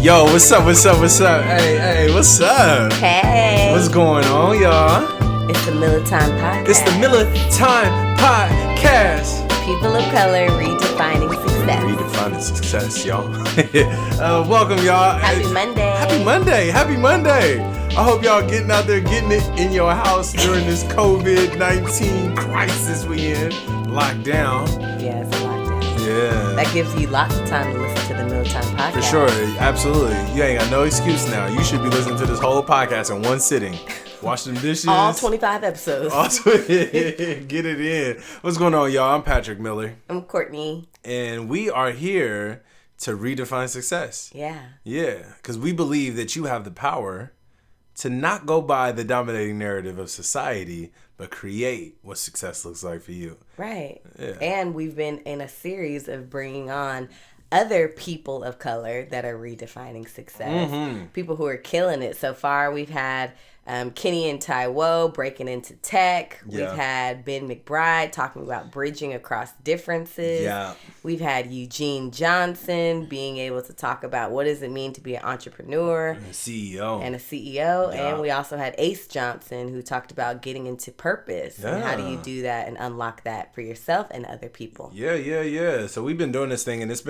Yo, what's up? Hey, what's up? Hey. What's going on, y'all? It's the Miller Time Podcast. It's the Miller Time Podcast. People of color redefining success. Redefining success, y'all. Welcome, y'all. Happy Monday. Happy Monday. I hope y'all getting out there, getting it in your house during this COVID-19 crisis we in. Lockdown. Yeah, it's a lockdown. Yeah. That gives you lots of time to listen to the Miller Time Podcast. For sure. Absolutely. You ain't got no excuse now. You should be listening to this whole podcast in one sitting. Wash them dishes. All 25 episodes. Get it in. What's going on, y'all? I'm Patrick Miller. I'm Courtney. And we are here to redefine success. Yeah. Yeah. Because we believe that you have the power to not go by the dominating narrative of society, but create what success looks like for you. Right. Yeah. And we've been in a series of bringing on other people of color that are redefining success. Mm-hmm. People who are killing it. So far, we've had Kenny and Taiwo breaking into tech. Yeah. We've had Ben McBride talking about bridging across differences. Yeah. We've had Eugene Johnson being able to talk about what does it mean to be an entrepreneur. And a CEO. Yeah. And we also had Ace Johnson who talked about getting into purpose. Yeah. And how do you do that and unlock that for yourself and other people. Yeah. So we've been doing this thing, and it's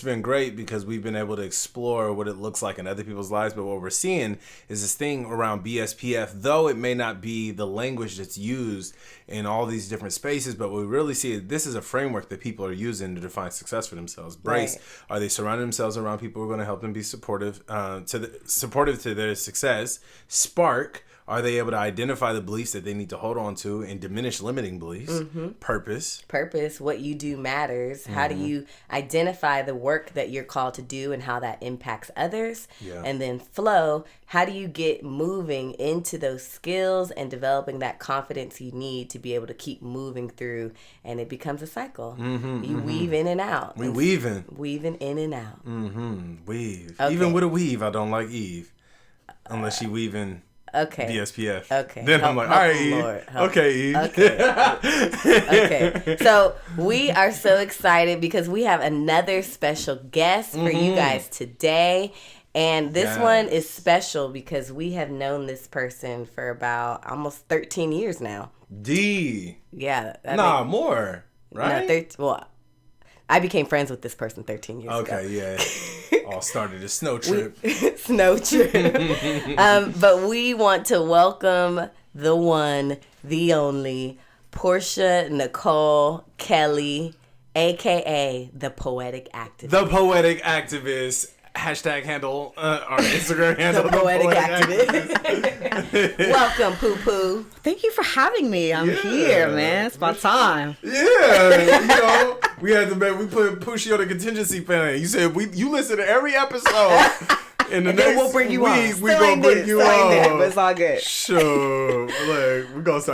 been great because we've been able to explore what it looks like in other people's lives. But what we're seeing is this thing around BSPF, though it may not be the language that's used in all these different spaces, but what we really see is this is a framework that people are using to define success for themselves. Brace, right. Are they surrounding themselves around people who are going to help them be supportive to their success? Spark, are they able to identify the beliefs that they need to hold on to and diminish limiting beliefs? Mm-hmm. Purpose, what you do matters. Mm-hmm. How do you identify the work that you're called to do and how that impacts others? Yeah. And then flow, how do you get moving into those skills and developing that confidence you need to be able to keep moving through, and it becomes a cycle. Mm-hmm, you weave in and out. Weaving in and out. Mm-hmm. Weave. Okay. Even with a weave, I don't like Eve. Unless she weaving BSPF. Okay. Then I'm like, all right, Eve. Okay, Eve. Okay. So we are so excited because we have another special guest for you guys today. And this one is special because we have known this person for about almost 13 years now. Yeah. More, right? I became friends with this person 13 years ago. Okay, yeah. All started a snow trip. But we want to welcome the one, the only, Porsche Nicole Kelly, a.k.a. the Poetic Activist. The Poetic Activist. Hashtag handle, our Instagram handle. The Poetic Activist. Welcome, Poo Poo. Thank you for having me. I'm here, man. It's about time. Yeah, we put Pushy on the contingency plan. You said you listen to every episode. In the next we'll bring you week, we're going to bring you on. But it's all good. Sure. Look, we're going to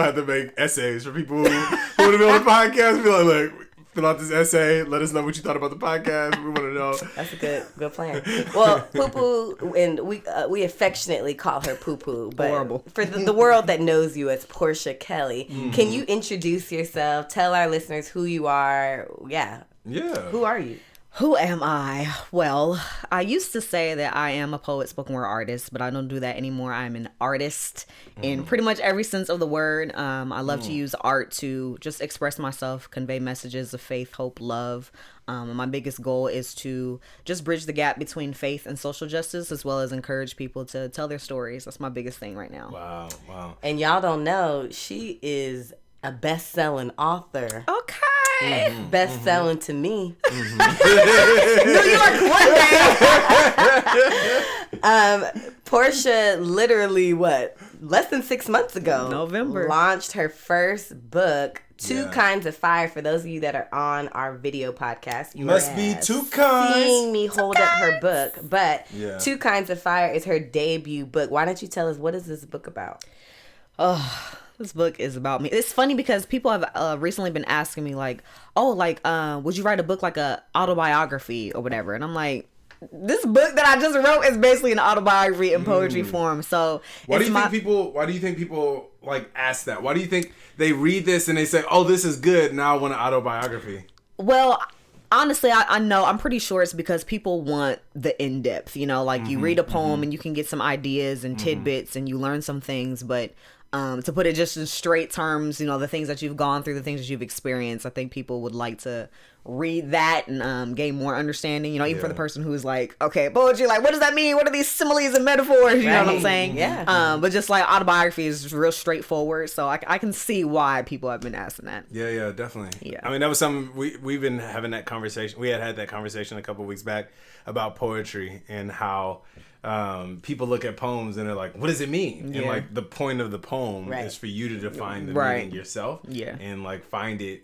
have to make essays for people who want to be on the podcast. Be like, look, fill out this essay. Let us know what you thought about the podcast. We want to know. That's a good plan. Well, Poo Poo, and we affectionately call her Poo Poo, but horrible. For the world that knows you as Porsche Kelly, can you introduce yourself? Tell our listeners who you are. Yeah. Who are you? Who am I? Well, I used to say that I am a poet, spoken word artist, but I don't do that anymore. I'm an artist in pretty much every sense of the word. I love to use art to just express myself, convey messages of faith, hope, love. My biggest goal is to just bridge the gap between faith and social justice, as well as encourage people to tell their stories. That's my biggest thing right now. Wow. And y'all don't know, she is a best-selling author. Okay. Best-selling to me. New York one day. Portia literally, less than 6 months ago, November, launched her first book, Two Kinds of Fire. For those of you that are on our video podcast, you must be two kinds. Seeing me hold up her book, but Two Kinds of Fire is her debut book. Why don't you tell us, what is this book about? This book is about me. It's funny because people have recently been asking me would you write a book like a autobiography or whatever? And I'm like, this book that I just wrote is basically an autobiography in poetry form. So why do you think people like ask that? Why do you think they read this and they say, oh, this is good, now I want an autobiography? Well, Honestly, I know, I'm pretty sure it's because people want the in-depth, like you read a poem and you can get some ideas and tidbits and you learn some things, but to put it just in straight terms, the things that you've gone through, the things that you've experienced, I think people would like to read that and gain more understanding, even for the person who's like, okay, poetry, like, what does that mean? What are these similes and metaphors? You know what I'm saying? Yeah. But just like autobiography is real straightforward, so I can see why people have been asking that. Yeah, definitely. Yeah. I mean, that was something we've been having that conversation. We had that conversation a couple of weeks back about poetry and how people look at poems and they're like, what does it mean? And like the point of the poem is for you to define the meaning yourself. Yeah. And like find it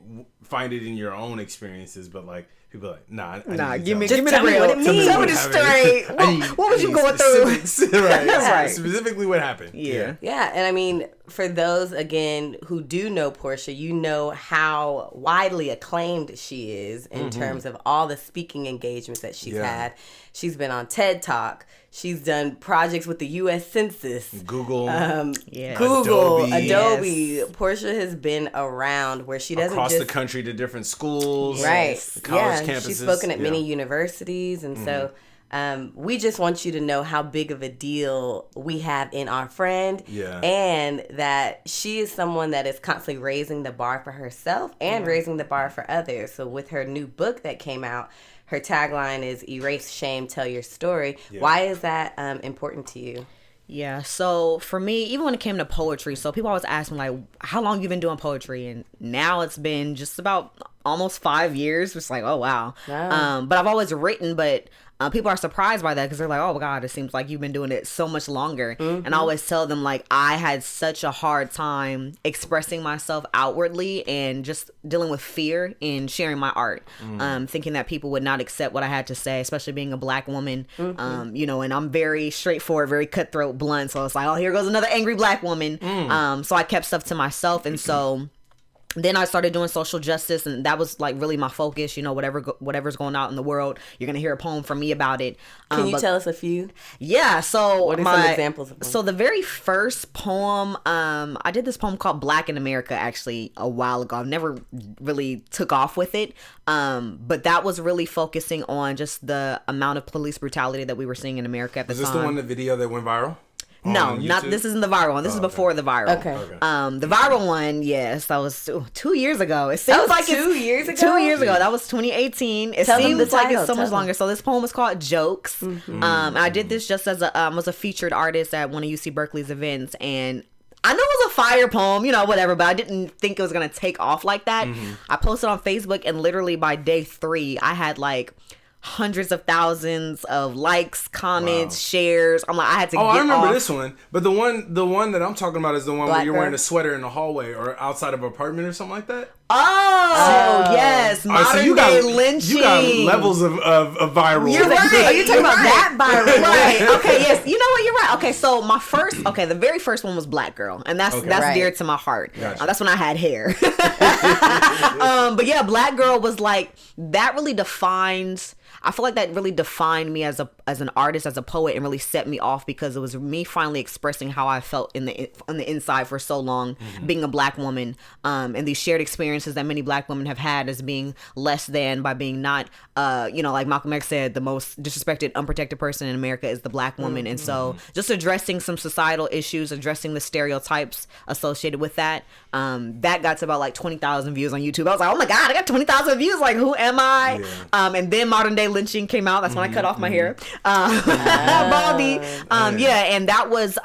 in your own experiences, but like people are like, give me tell the me real. what it means. Tell me the straight. What was you going through? Right. That's right. Specifically what happened. Yeah. Yeah, and I mean, for those, again, who do know Porsche, you know how widely acclaimed she is in terms of all the speaking engagements that she's had. She's been on TED Talk. She's done projects with the U.S. Census. Google. Google. Adobe. Yes. Porsche has been around where she doesn't across the country to different schools. Right. College campuses. She's spoken at many universities. And so we just want you to know how big of a deal we have in our friend. Yeah. And that she is someone that is constantly raising the bar for herself and raising the bar for others. So with her new book that came out, her tagline is Erase Shame, Tell Your Story. Yeah. Why is that important to you? Yeah, so for me, even when it came to poetry, so people always ask me, like, how long you been doing poetry? And now it's been just about almost 5 years. It's like, oh, wow. But I've always written, but people are surprised by that because they're like, oh, my God, it seems like you've been doing it so much longer. And I always tell them, like, I had such a hard time expressing myself outwardly and just dealing with fear in sharing my art, thinking that people would not accept what I had to say, especially being a Black woman, and I'm very straightforward, very cutthroat, blunt. So it's like, oh, here goes another angry Black woman. So I kept stuff to myself. And so then I started doing social justice, and that was like really my focus. Whatever's going out in the world, you're gonna hear a poem from me about it. Can you tell us a few? Yeah. So what are some examples of them? So the very first poem, I did this poem called "Black in America" actually a while ago. I've never really took off with it, but that was really focusing on just the amount of police brutality that we were seeing in America at the time. Is this the one, the video that went viral? No, this isn't the viral one. This is before the viral. Okay. The viral one, yes, that was 2 years ago. It seems like 2 years ago. 2 years ago. That was 2018. It seems like it's so much longer. So this poem was called "Jokes." I did this just as was a featured artist at one of UC Berkeley's events, and I know it was a fire poem, whatever, but I didn't think it was gonna take off like that. I posted on Facebook, and literally by day 3, I had like hundreds of thousands of likes, comments, shares. I'm like, I had to get off. I remember this one. But the one that I'm talking about is the one where you're wearing a sweater in the hallway or outside of an apartment or something like that. Oh, yes. Modern day lynching. You got levels of viral. You're right. Are you talking about that viral? Right. Okay, yes. You know what? You're right. Okay, so the very first one was Black Girl. And that's dear to my heart. Gotcha. That's when I had hair. But yeah, Black Girl was like, that really defines... I feel like that really defined me as an artist, as a poet, and really set me off because it was me finally expressing how I felt on the inside for so long, being a Black woman, and these shared experiences that many Black women have had as being less than, by being not, like Malcolm X said, the most disrespected, unprotected person in America is the Black woman. And so just addressing some societal issues, addressing the stereotypes associated with that, that got to about like 20,000 views on YouTube. I was like, oh my God, I got 20,000 views. Like, who am I? Yeah. And then Modern Day Lynching came out. That's when I cut off my hair. Baldy. And that was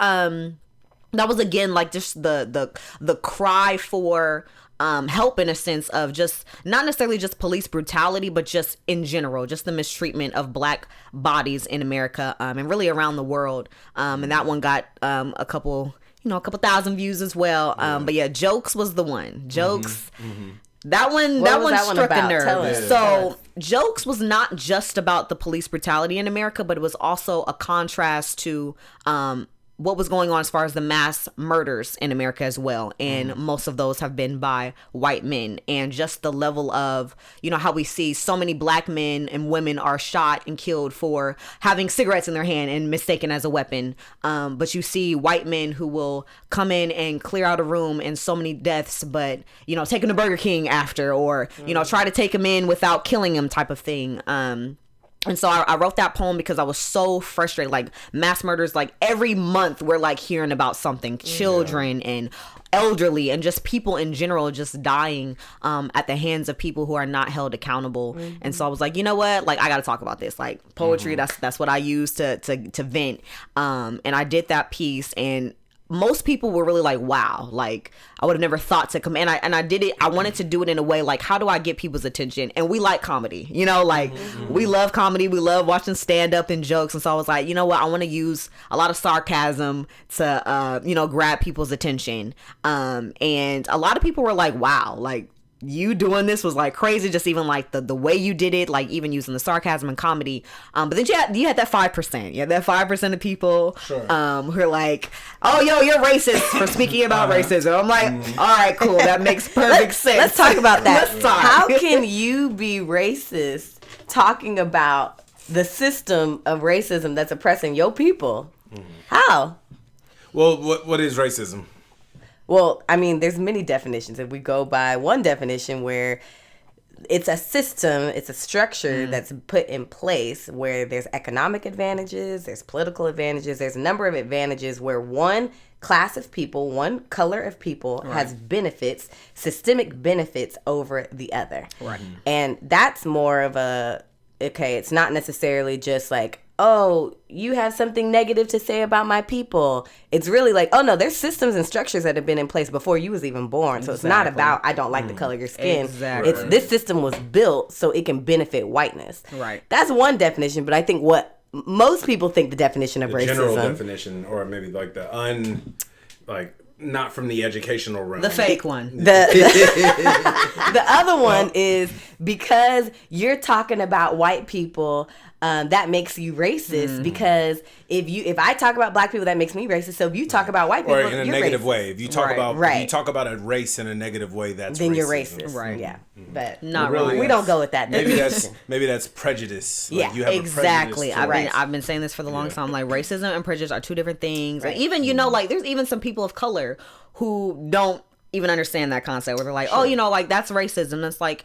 again like just the cry for help, in a sense of just not necessarily just police brutality, but just in general, just the mistreatment of Black bodies in America, and really around the world. And that one got a couple thousand views as well. But yeah, Jokes was the one. Jokes. That one struck a nerve. So Jokes was not just about the police brutality in America, but it was also a contrast to what was going on as far as the mass murders in America as well. And most of those have been by white men. And just the level of, how we see so many black men and women are shot and killed for having cigarettes in their hand and mistaken as a weapon. But you see white men who will come in and clear out a room and so many deaths, but, take him to Burger King after, or, try to take him in without killing him type of thing. And so I wrote that poem because I was so frustrated. Like, mass murders, like every month we're like hearing about something, children and elderly and just people in general just dying at the hands of people who are not held accountable. And so I was like, you know what, like I gotta talk about this. Like, poetry, that's what I use to vent. And I did that piece, and most people were really like, wow, like I would have never thought to come. And I did it. I wanted to do it in a way like, how do I get people's attention? And we like comedy, like we love comedy. We love watching stand up and jokes. And so I was like, you know what? I want to use a lot of sarcasm to, grab people's attention. And a lot of people were like, wow, like you doing this was like crazy. Just even like the way you did it, like even using the sarcasm and comedy. But then you had that 5%. You had that 5% of people who are like, oh, yo, you're racist for speaking about racism. I'm like, all right, cool. That makes perfect sense. Let's talk about that. Let's talk. How can you be racist talking about the system of racism that's oppressing your people? How? Well, what is racism? Well, I mean, there's many definitions. If we go by one definition where it's a system, it's a structure that's put in place where there's economic advantages, there's political advantages, there's a number of advantages where one class of people, one color of people has benefits, systemic benefits over the other. Right. And that's more of it's not necessarily just like, oh, you have something negative to say about my people. It's really like, oh no, there's systems and structures that have been in place before you was even born. So it's not about, I don't like the color of your skin. Exactly. It's this system was built so it can benefit whiteness. Right. That's one definition, but I think what most people think the definition of racism. General definition, or maybe like not from the educational realm. The fake one. The other one is because you're talking about white people, that makes you racist because if I talk about black people, that makes me racist. So if you talk about white people, or in a negative racist. Way, if you talk if you talk about a race in a negative way, that's then racism. You're racist, right? Yeah, but not really. We don't go with that. Maybe that's prejudice. Yeah, like you have exactly. A prejudice I've been saying this for the longest time. Like, racism and prejudice are two different things. Right. And even like there's even some people of color who don't even understand that concept. Where they're like, oh, like that's racism. It's like,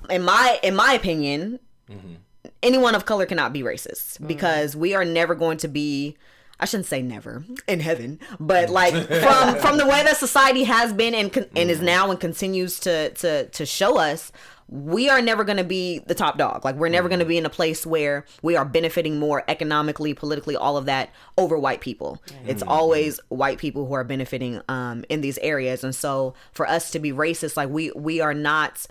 in my opinion. Anyone of color cannot be racist because we are never going to be, I shouldn't say never in heaven, but like from the way that society has been and is now and continues to show us, we are never going to be the top dog. Like, we're never going to be in a place where we are benefiting more economically, politically, all of that over white people. It's always white people who are benefiting in these areas. And so for us to be racist, like we are not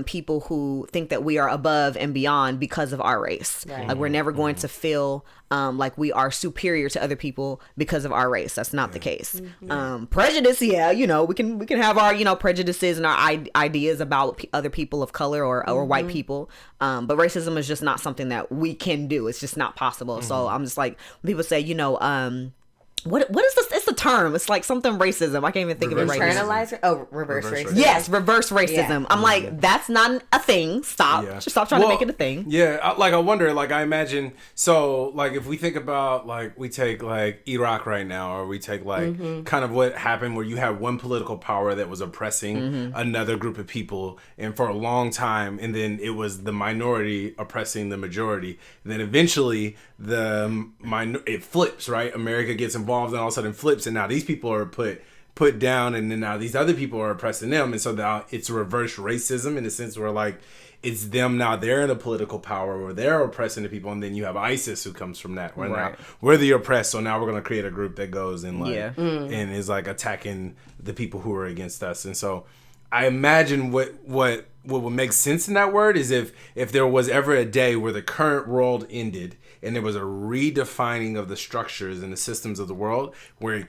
people who think that we are above and beyond because of our race. Right. Like, we're never going to feel like we are superior to other people because of our race. That's not the case. Prejudice, we can have our, prejudices and our ideas about other people of color or white people. But racism is just not something that we can do. It's just not possible. So I'm just like, when people say, what is this? It's a term. It's like something racism. I can't even think of it right now. Internalizer? Oh, reverse racism. Yes, reverse racism. Yeah. I'm like, that's not a thing. Stop. Yeah. Just stop trying to make it a thing. Yeah, I wonder, like, I imagine, so, like, if we think about, like, we take, like, Iraq right now, or we take, like, kind of what happened where you have one political power that was oppressing another group of people, and for a long time, and then it was the minority oppressing the majority. And then eventually, it flips, right? America gets involved and all of a sudden flips, and now these people are put down, and then now these other people are oppressing them, and so now it's reverse racism in the sense where, like, it's them now, they're in a political power where they're oppressing the people, and then you have ISIS who comes from that, where now we're the oppressed, so now we're going to create a group that goes and and is like attacking the people who are against us. And so I imagine what would make sense in that word is if there was ever a day where the current world ended and there was a redefining of the structures and the systems of the world where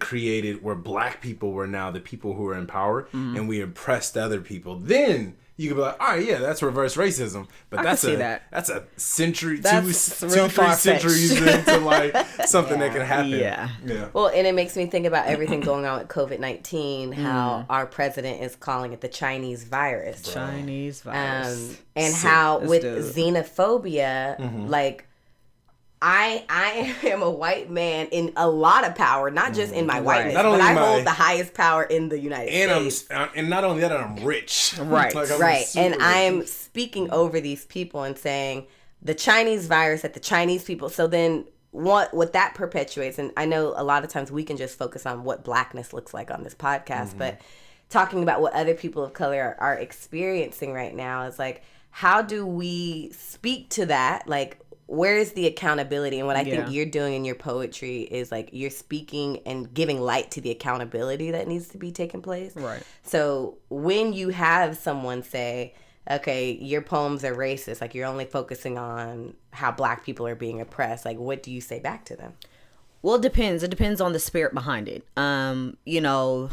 black people were now the people who were in power and we oppressed other people, then you could be like, all right, yeah, that's reverse racism. But that's a century, that's 2-3 centuries into like something that can happen. Yeah. Well, and it makes me think about everything going on with COVID-19, how our president is calling it the Chinese virus. Chinese virus. And how with xenophobia, like, I am a white man in a lot of power, not just in my whiteness, but I hold the highest power in the United States. And not only that, I'm rich. Right. Like, And rich. I'm speaking over these people and saying the Chinese virus that the Chinese people. So then what that perpetuates, and I know a lot of times we can just focus on what blackness looks like on this podcast, but talking about what other people of color are experiencing right now is like, how do we speak to that? Like, where is the accountability? And what I think you're doing in your poetry is like you're speaking and giving light to the accountability that needs to be taking place. Right. So when you have someone say, okay, your poems are racist, like you're only focusing on how black people are being oppressed, like what do you say back to them? Well, it depends. It depends on the spirit behind it. You know,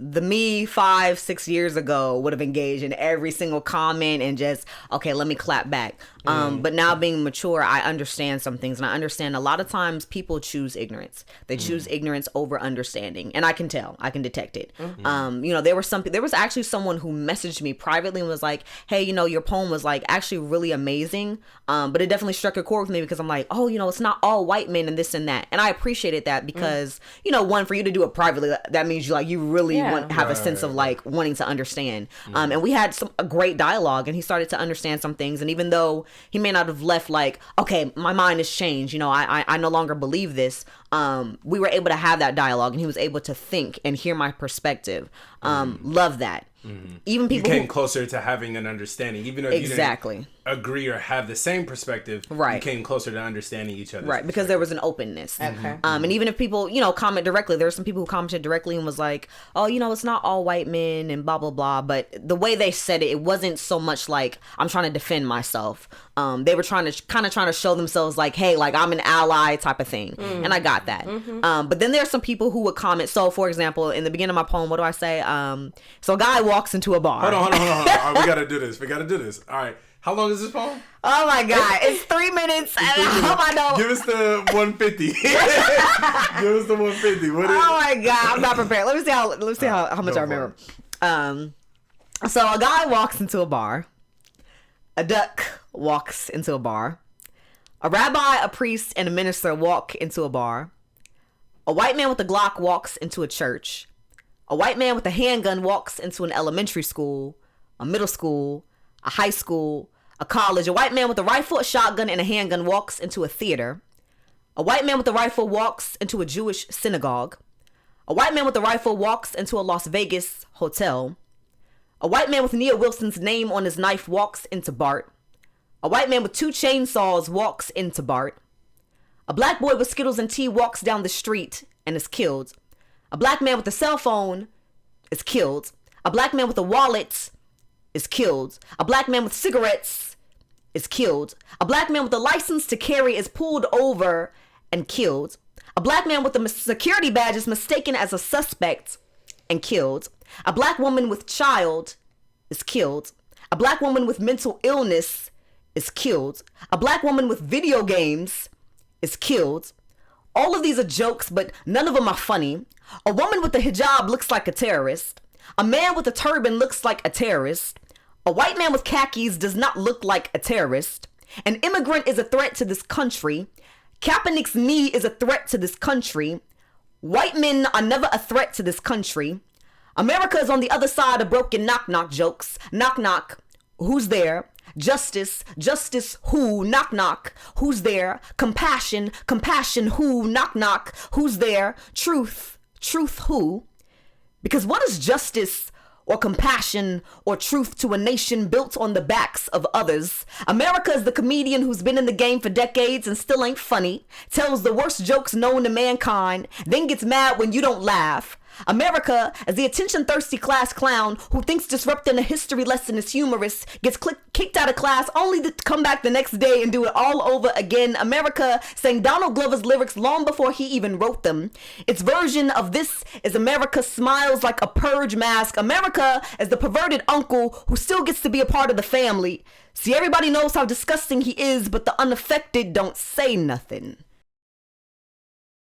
the me 5-6 years ago would have engaged in every single comment and just, okay, let me clap back. But now being mature, I understand some things, and I understand a lot of times people choose ignorance. They choose ignorance over understanding, and I can tell, I can detect it. You know, there was actually someone who messaged me privately and was like, hey, you know, your poem was like actually really amazing. But it definitely struck a chord with me because I'm like, oh, you know, it's not all white men and this and that. And I appreciated that because, you know, one, for you to do it privately, that means you really have a sense of like wanting to understand. And we had a great dialogue, and he started to understand some things. And even though he may not have left like, okay, my mind has changed, you know, I no longer believe this, we were able to have that dialogue, and he was able to think and hear my perspective. Love that. Even people you came closer to having an understanding, even though you didn't agree or have the same perspective. You came closer to understanding each other, because there was an openness. And even if people, you know, comment directly, there were some people who commented directly and was like, oh, you know, it's not all white men and blah blah blah. But the way they said it wasn't so much like I'm trying to defend myself. They were trying to show themselves like, hey, like I'm an ally type of thing. And I got that. But then there's some people who would comment. So for example, in the beginning of my poem, what do I say? So a guy walks into a bar. Hold on. All right, we gotta do this. All right. How long is this poem? Oh my God, it's 3 minutes. I hope I know. Give us the 150. Give us the 150. What is oh my God, I'm not prepared. Let me see how much I remember. So a guy walks into a bar. A duck walks into a bar. A rabbi, a priest, and a minister walk into a bar. A white man with a Glock walks into a church. A white man with a handgun walks into an elementary school, a middle school, a high school, a college. A white man with a rifle, a shotgun, and a handgun walks into a theater. A white man with a rifle walks into a Jewish synagogue. A white man with a rifle walks into a Las Vegas hotel. A white man with Nia Wilson's name on his knife walks into Bart. A white man with 2 chainsaws walks into Bart. A black boy with Skittles and tea walks down the street and is killed. A black man with a cell phone is killed. A black man with a wallet is killed. A black man with cigarettes is killed. A black man with a license to carry is pulled over and killed. A black man with a security badge is mistaken as a suspect and killed. A black woman with child is killed. A black woman with mental illness is killed. A black woman with video games is killed. All of these are jokes, but none of them are funny. A woman with a hijab looks like a terrorist. A man with a turban looks like a terrorist. A white man with khakis does not look like a terrorist. An immigrant is a threat to this country. Kaepernick's knee is a threat to this country. White men are never a threat to this country. America is on the other side of broken knock-knock jokes. Knock-knock. Who's there? Justice, justice, who? Knock, knock. Who's there? Compassion, compassion, who? Knock, knock. Who's there? Truth, truth, who? Because what is justice or compassion or truth to a nation built on the backs of others? America is the comedian who's been in the game for decades and still ain't funny, tells the worst jokes known to mankind, then gets mad when you don't laugh. America, as the attention-thirsty class clown who thinks disrupting a history lesson is humorous, gets kicked out of class only to come back the next day and do it all over again. America sang Donald Glover's lyrics long before he even wrote them. Its version of this is America smiles like a purge mask. America as the perverted uncle who still gets to be a part of the family. See, everybody knows how disgusting he is, but the unaffected don't say nothing.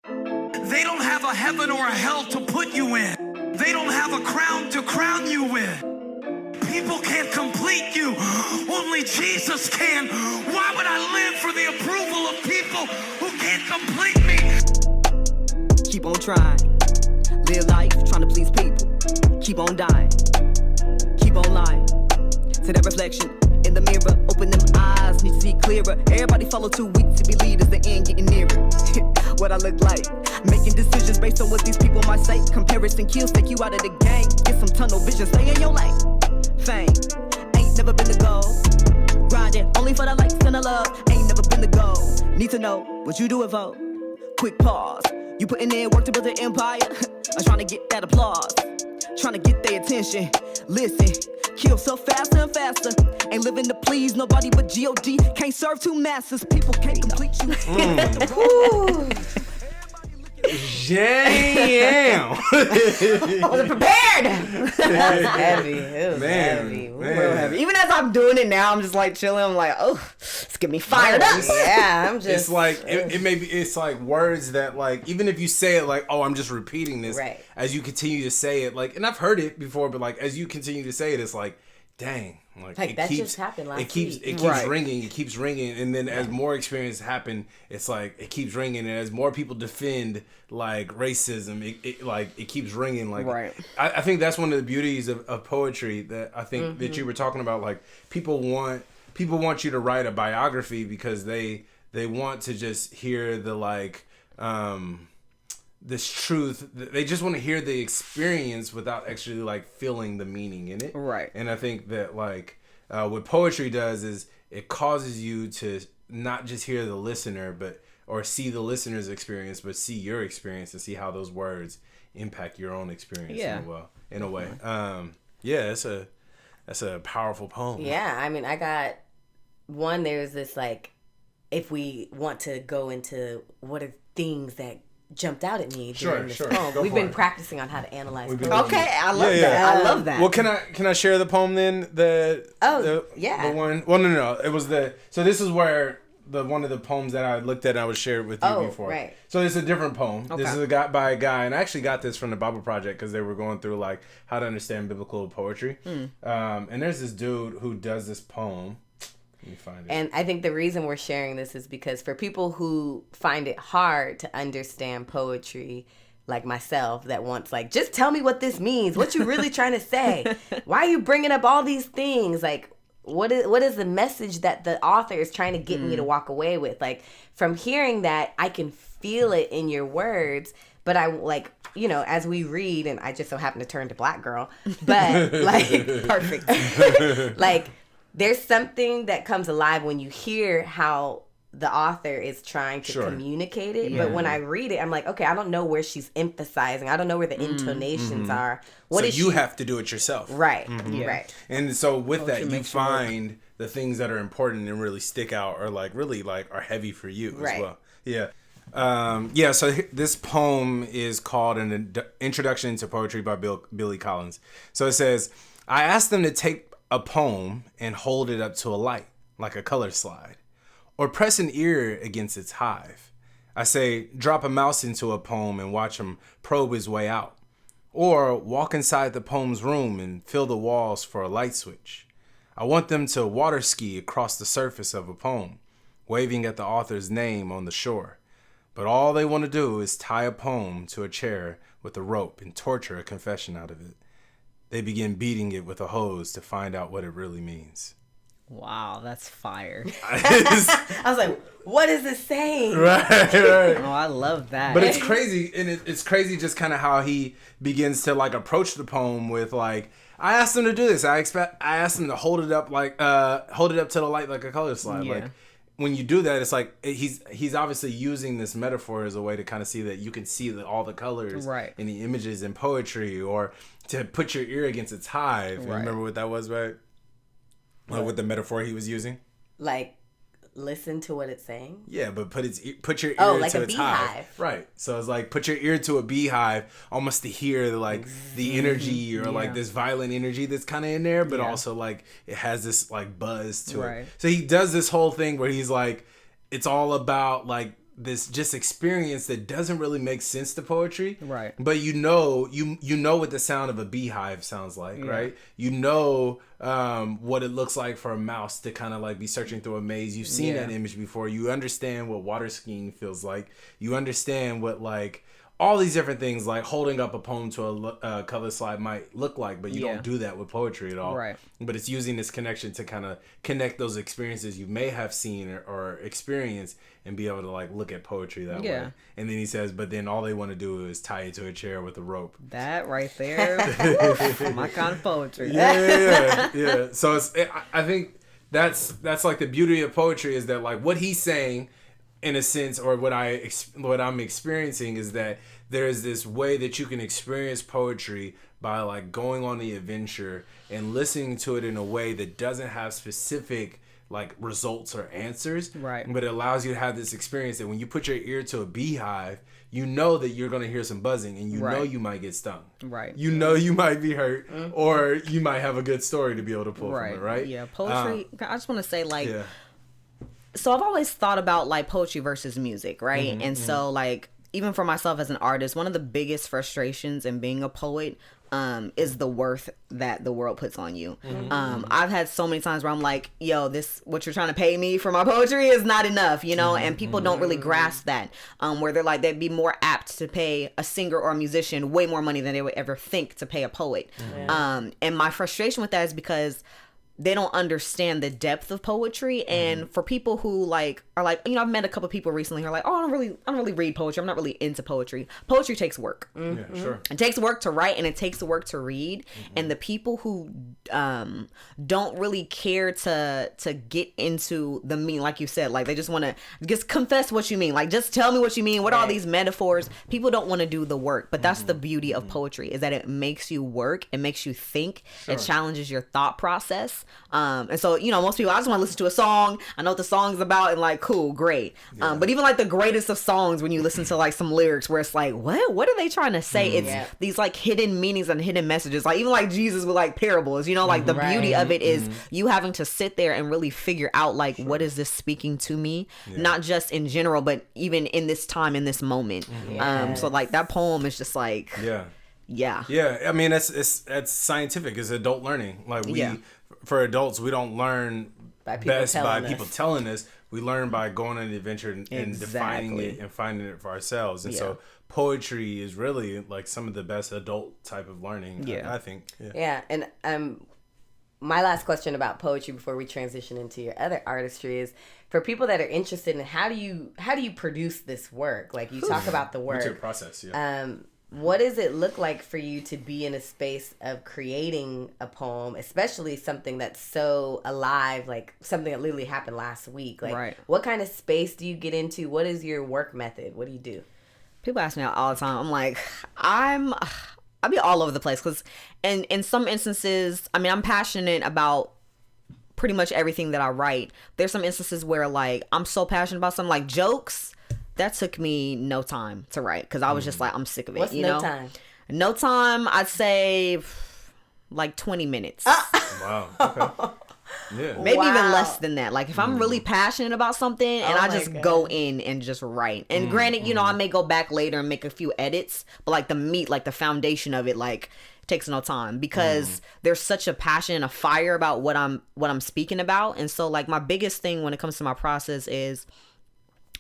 They don't have a heaven or a hell to put you in. They don't have a crown to crown you with. People can't complete you. Only Jesus can. Why would I live for the approval of people who can't complete me? Keep on trying. Live life trying to please people. Keep on dying. Keep on lying. To that reflection in the mirror. Open them eyes, need to see clearer. Everybody follow too weak to be leaders. The end getting nearer. What I look like. Making decisions based on what these people might say. Comparison kills, take you out of the game. Get some tunnel vision, stay in your lane. Fame ain't never been the goal. Grinding only for the likes and the love. Ain't never been the goal. Need to know what you do and vote. Quick pause. You putting in work to build an empire. I'm trying to get that applause. Trying to get their attention. Listen, kill so faster and faster. Ain't living to please nobody but G.O.D. Can't serve two masters. People can't complete you. Damn. I wasn't prepared. That was heavy. It was heavy. Real heavy. Even as I'm doing it now, I'm just like chilling. I'm like, oh, it's getting me fired up. Yeah, I'm just. It's like it may be. It's like words that like even if you say it like, oh, I'm just repeating this. Right. As you continue to say it, like, and I've heard it before, but like as you continue to say it, it's like, dang. Like it that keeps, just happened last week. It keeps Right. ringing. It keeps ringing, and then as more experiences happen, it's like it keeps ringing, and as more people defend like racism, it keeps ringing. Like Right. I think that's one of the beauties of poetry that I think that you were talking about. Like people want you to write a biography because they want to just hear the like this truth. They just want to hear the experience without actually like feeling the meaning in it. Right. And I think that like what poetry does is it causes you to not just hear the listener, or see the listener's experience, but see your experience and see how those words impact your own experience in a way. That's a powerful poem. Yeah, I mean, I got one. There's this like, if we want to go into what are things that jumped out at me during this poem. We've been practicing on how to analyze poetry. Okay, I love that. I love that. Well, can I share the poem then? The one. Well, no. It was so this is where one of the poems that I looked at and I was shared with you before. Right. So it's a different poem. Okay. This is by a guy, and I actually got this from the Bible Project because they were going through like how to understand biblical poetry. And there's this dude who does this poem. Let me find it. And I think the reason we're sharing this is because for people who find it hard to understand poetry, like myself, that wants like, just tell me what this means. What you really trying to say? Why are you bringing up all these things? Like, what is the message that the author is trying to get me to walk away with? Like, from hearing that, I can feel it in your words. But I like, as we read, and I just so happen to turn to black girl, but like, perfect. Like, there's something that comes alive when you hear how the author is trying to communicate it. Yeah. But when I read it, I'm like, okay, I don't know where she's emphasizing. I don't know where the intonations are. You have to do it yourself. Right. Yeah. Right. And so with that, you find the things that are important and really stick out or like really like are heavy for you as well. Yeah. So this poem is called An Introduction to Poetry by Billy Collins. So it says, I asked them to take a poem and hold it up to a light like a color slide, or press an ear against its hive. I say, drop a mouse into a poem and watch him probe his way out, or walk inside the poem's room and feel the walls for a light switch. I want them to water ski across the surface of a poem, waving at the author's name on the shore. But all they want to do is tie a poem to a chair with a rope and torture a confession out of it. They begin beating it with a hose to find out what it really means. Wow, that's fire. I was like, what is this saying? Right. Oh, I love that. But it's crazy, and it's crazy just kind of how he begins to like approach the poem with like, I asked him to do this. I asked him to hold it up to the light like a color slide. Yeah. Like, when you do that, it's like he's obviously using this metaphor as a way to kind of see that you can see all the colors in the images in poetry, or to put your ear against its hive. You remember what that was, right? Like what the metaphor he was using? Like, listen to what it's saying? Yeah, but put your ear like to a its beehive. hive. Right. So it's like put your ear to a beehive, almost to hear like the energy, or like this violent energy that's kind of in there, but also like it has this like buzz to it. So he does this whole thing where he's like, it's all about like this just experience that doesn't really make sense to poetry, but you know what the sound of a beehive sounds like, right? You know what it looks like for a mouse to kind of like be searching through a maze. You've seen that image before. You understand what water skiing feels like. You understand what like all these different things, like holding up a poem to a color slide might look like, but you don't do that with poetry at all. Right. But it's using this connection to kind of connect those experiences you may have seen or experienced, and be able to like look at poetry that way. And then he says, but then all they want to do is tie it to a chair with a rope. That right there, my kind of poetry. Yeah. So I think that's like the beauty of poetry, is that like what he's saying, in a sense, or what I'm experiencing, is that there's this way that you can experience poetry by like going on the adventure and listening to it in a way that doesn't have specific like results or answers, but it allows you to have this experience that when you put your ear to a beehive, you know that you're going to hear some buzzing, and you know you might get stung, you know you might be hurt, or you might have a good story to be able to pull from it, right? Poetry, I just want to say like so I've always thought about like poetry versus music, right? And so like even for myself as an artist, one of the biggest frustrations in being a poet is the worth that the world puts on you. I've had so many times where I'm like, yo, this, what you're trying to pay me for my poetry is not enough, you know? And people don't really grasp that, where they're like, they'd be more apt to pay a singer or a musician way more money than they would ever think to pay a poet. And my frustration with that is because they don't understand the depth of poetry. And for people who like are like, you know, I've met a couple people recently who are like, oh, I don't really read poetry. I'm not really into poetry. Poetry takes work. Yeah, sure. It takes work to write, and it takes work to read. And the people who don't really care to get into the meaning, like you said, like they just want to just confess what you mean. Like, just tell me what you mean. What are all these metaphors? People don't want to do the work. But that's the beauty of poetry, is that it makes you work. It makes you think. It challenges your thought process. And so, you know, most people, I just want to listen to a song. I know what the song's about, and like, cool, great. But even like the greatest of songs, when you listen to like some lyrics where it's like, what are they trying to say? It's these like hidden meanings and hidden messages. Like even like Jesus with like parables, you know, like the beauty of it is you having to sit there and really figure out like, what is this speaking to me? Not just in general, but even in this time, in this moment. So like that poem is just like, I mean, it's scientific. It's adult learning. Like for adults, we don't learn best by people telling us. We learn by going on the adventure and defining it and finding it for ourselves. And so poetry is really like some of the best adult type of learning, I think. And my last question about poetry before we transition into your other artistry is, for people that are interested in how do you produce this work? Like, you talk about the work. What's your process? What does it look like for you to be in a space of creating a poem, especially something that's so alive, like something that literally happened last week? Like, what kind of space do you get into? What is your work method? What do you do? People ask me that all the time. I'm like, I'll be all over the place, because in some instances, I mean, I'm passionate about pretty much everything that I write. There's some instances where like I'm so passionate about something, like jokes. That took me no time to write, because I was just like, I'm sick of it. What's no time? No time, I'd say like 20 minutes. Wow. Okay. Yeah. Maybe even less than that. Like if I'm really passionate about something and I just go in and just write. And granted, you know, I may go back later and make a few edits, but like the meat, like the foundation of it, like takes no time, because there's such a passion and a fire about what I'm speaking about. And so like my biggest thing when it comes to my process is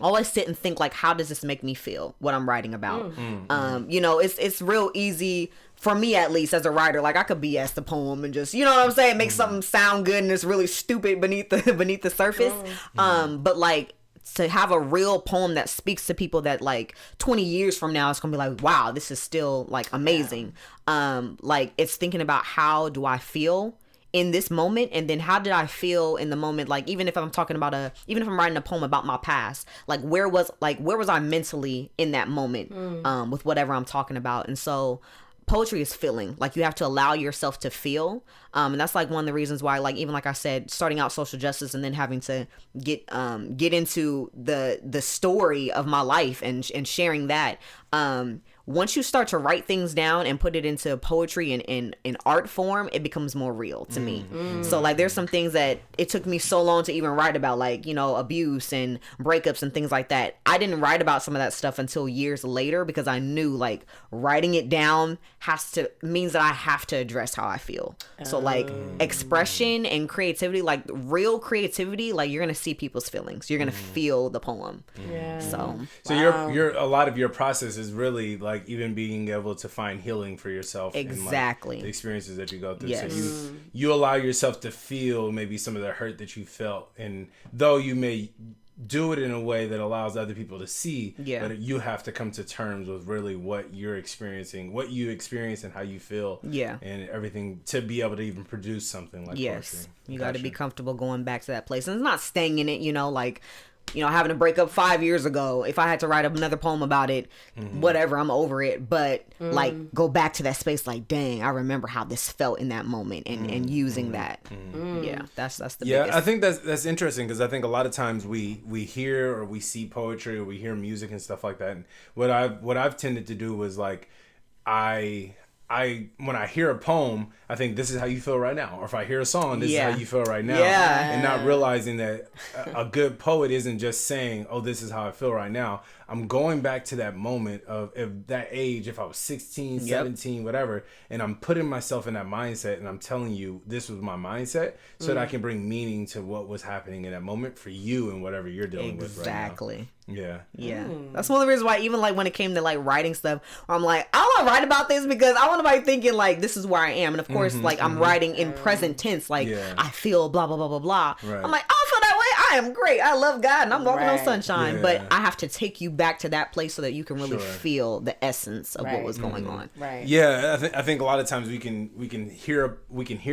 always sit and think, like, how does this make me feel, what I'm writing about? You know, it's real easy for me, at least as a writer. Like I could BS the poem and just, you know what I'm saying, make something sound good and it's really stupid beneath the surface. But like to have a real poem that speaks to people that like 20 years from now, it's gonna be like, wow, this is still like amazing. Like it's thinking about, how do I feel in this moment, and then how did I feel in the moment? Like, even if I'm writing a poem about my past, like where was I mentally in that moment, with whatever I'm talking about. And so poetry is feeling. Like, you have to allow yourself to feel, and that's like one of the reasons why, like, even like I said, starting out social justice and then having to get into the story of my life and sharing that. Once you start to write things down and put it into poetry and in art form, it becomes more real to me. So like, there's some things that it took me so long to even write about, like, abuse and breakups and things like that. I didn't write about some of that stuff until years later, because I knew, like, writing it down means that I have to address how I feel. So like, expression and creativity, like real creativity, like, you're gonna see people's feelings. You're gonna feel the poem. Yeah. So your a lot of your process is really like even being able to find healing for yourself. Exactly. And, like, the experiences that you go through. Yes. So you allow yourself to feel maybe some of the hurt that you felt, and though you may do it in a way that allows other people to see, but you have to come to terms with really what you're experiencing, what you experience, and how you feel, and everything, to be able to even produce something like poetry. You got to be comfortable going back to that place, and it's not staying in it, like, having to break up 5 years ago. If I had to write another poem about it, whatever, I'm over it. But like, go back to that space, like, dang, I remember how this felt in that moment, and using that. Yeah, that's the biggest. I think that's interesting, because I think a lot of times we hear or we see poetry or we hear music and stuff like that. And what I've tended to do was, like, when I hear a poem, I think this is how you feel right now. Or if I hear a song, this is how you feel right now. And not realizing that a good poet isn't just saying, oh, this is how I feel right now. I'm going back to that moment of that age, if I was 16, 17, whatever, and I'm putting myself in that mindset, and I'm telling you this was my mindset, so that I can bring meaning to what was happening in that moment for you and whatever you're dealing with right now. Exactly. Yeah. That's one of the reasons why, even like when it came to like writing stuff, I'm like, I want to write about this because I want nobody thinking like this is where I am. And of course, like, I'm writing in present tense, like, I feel blah blah blah blah blah. I'm like, I feel that way. I am great. I love God and I'm walking on sunshine. But I have to take you back to that place so that you can really feel the essence of what was going on. Yeah, I think a lot of times we can hear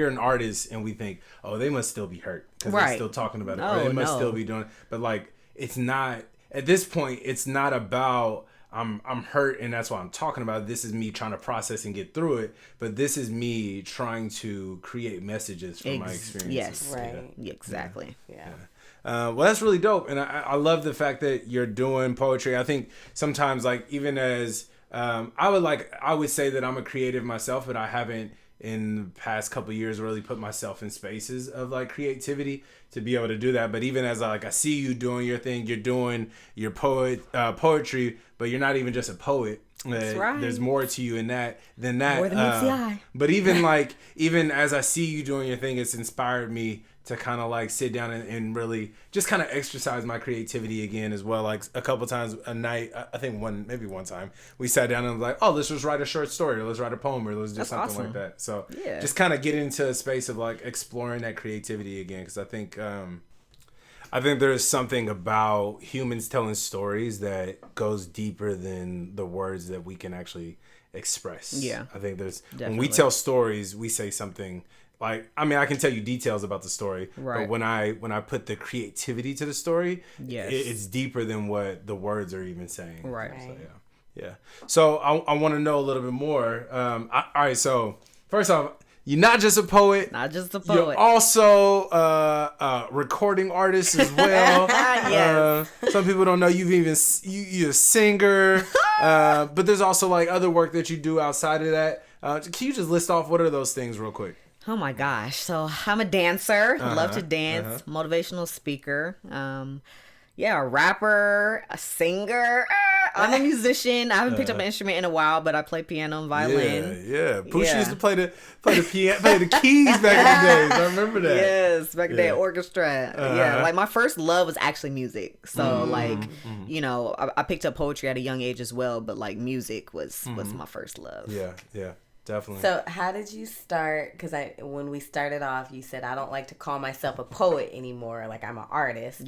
an artist and we think, oh, they must still be hurt because they're still talking about it, or they must still be doing it. But like, it's not. At this point, it's not about I'm hurt and that's why I'm talking about it. This is me trying to process and get through it, but this is me trying to create messages from my experiences. Exactly. Well, that's really dope, and I love the fact that you're doing poetry. I think sometimes, like, even as I would say that I'm a creative myself, but I haven't in the past couple of years really put myself in spaces of like creativity to be able to do that. But even as I see you doing your thing, you're doing your poetry, but you're not even just a poet. That's right. There's more to you than that. More than meets the eye. But even as I see you doing your thing, it's inspired me to kind of like sit down and really just kind of exercise my creativity again as well. Like a couple times a night, I think maybe one time, we sat down and was like, oh, let's just write a short story, or let's write a poem, or let's do something like that. So just kind of get into a space of like exploring that creativity again, because I think there's something about humans telling stories that goes deeper than the words that we can actually express. I think when we tell stories, we say something. Like, I mean, I can tell you details about the story, but when I put the creativity to the story, it's deeper than what the words are even saying. So, So I want to know a little bit more. All right. So first off, you're not just a poet. You're also a recording artist as well. Some people don't know you're a singer. But there's also like other work that you do outside of that. Can you just list off what are those things real quick? Oh my gosh. So I'm a dancer. Love to dance. Motivational speaker. A rapper, a singer. I'm a musician. I haven't picked up an instrument in a while, but I play piano and violin. Pooch used to play the piano, play the keys back in the days. I remember that. Yes, back in the day, orchestra. Like my first love was actually music. So I picked up poetry at a young age as well, but like music was my first love. Yeah. Definitely. So how did you start? Because when we started off, you said, I don't like to call myself a poet anymore. Like, I'm an artist.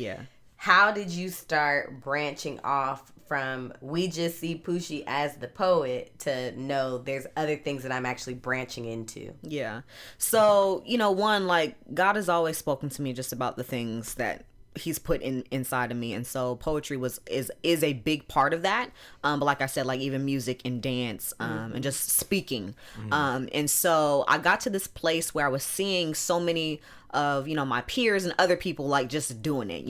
how did you start branching off from we just see Poochie as the poet to know there's other things that I'm actually branching into? Yeah. So, one, like, God has always spoken to me just about the things that he's put inside of me, and so poetry is a big part of that, but like I said, like even music and dance, and just speaking, and so I got to this place where I was seeing so many of my peers and other people like just doing it,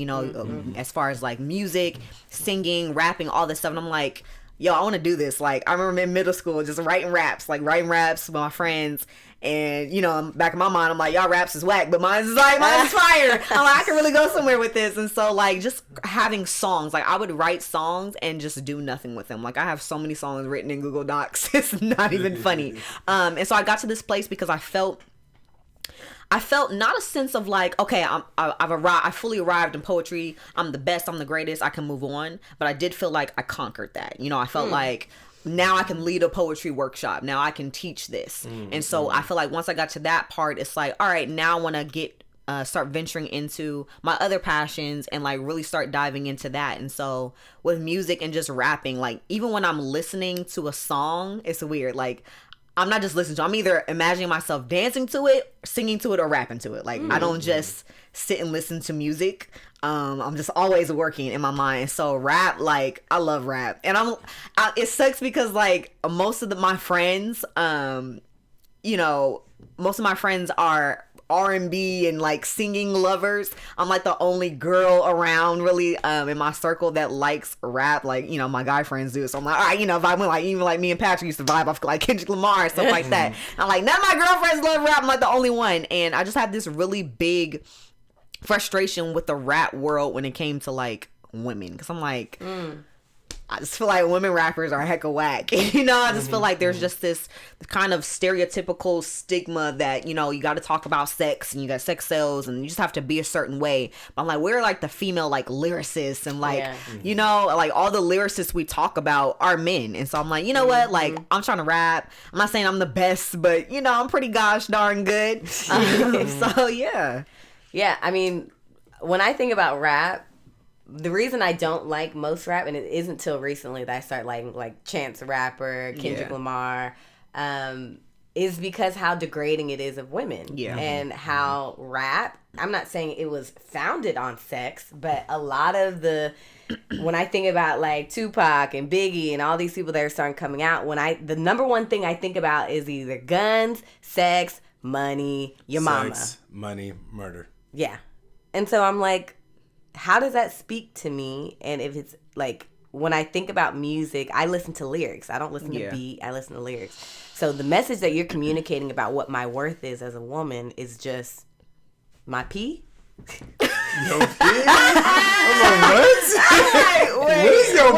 as far as like music, singing, rapping, all this stuff, and I'm like, yo, I want to do this. Like, I remember in middle school just writing raps with my friends. And, back in my mind, I'm like, y'all raps is whack, but mine's fire. I'm like, I can really go somewhere with this. And so, like, just having songs. Like, I would write songs and just do nothing with them. Like, I have so many songs written in Google Docs. It's not even funny. And so I got to this place because I felt not a sense of like, okay, I've arrived, I fully arrived in poetry. I'm the best. I'm the greatest. I can move on. But I did feel like I conquered that. I felt like now I can lead a poetry workshop. Now I can teach this. And so I feel like once I got to that part, it's like, all right, now I want to start venturing into my other passions and like really start diving into that. And so with music and just rapping, like even when I'm listening to a song, it's weird. Like, I'm not just listening to it. I'm either imagining myself dancing to it, singing to it, or rapping to it. Like, I don't just sit and listen to music. I'm just always working in my mind. So rap, like, I love rap. And it sucks because, like, most of my friends, most of my friends are R&B and like singing lovers. I'm like the only girl around really in my circle that likes rap. Like, my guy friends do. So I'm like, all right, if I went like, even like me and Patrick used to vibe off like Kendrick Lamar and stuff like that. I'm like, none of my girlfriends love rap. I'm like the only one. And I just had this really big frustration with the rap world when it came to like women. Because I'm like, I just feel like women rappers are hecka whack. I just feel like there's just this kind of stereotypical stigma that, you got to talk about sex and you got sex sales and you just have to be a certain way. But I'm like, we're like the female like lyricists and like, like all the lyricists we talk about are men. And so I'm like, you know what? Like, I'm trying to rap. I'm not saying I'm the best, but I'm pretty gosh darn good. So yeah. Yeah. I mean, when I think about rap, the reason I don't like most rap, and it isn't till recently that I start like Chance the Rapper, Kendrick Lamar, is because how degrading it is of women. Yeah. And how rap, I'm not saying it was founded on sex, but a lot of when I think about like Tupac and Biggie and all these people that are starting coming out, the number one thing I think about is either guns, sex, money, mama. Sex, money, murder. Yeah. And so I'm like, how does that speak to me? And if it's like, when I think about music, I listen to lyrics. I don't listen to beat. I listen to lyrics. So the message that you're communicating about what my worth is as a woman is just my pee. Your pee? I'm like, what? What is your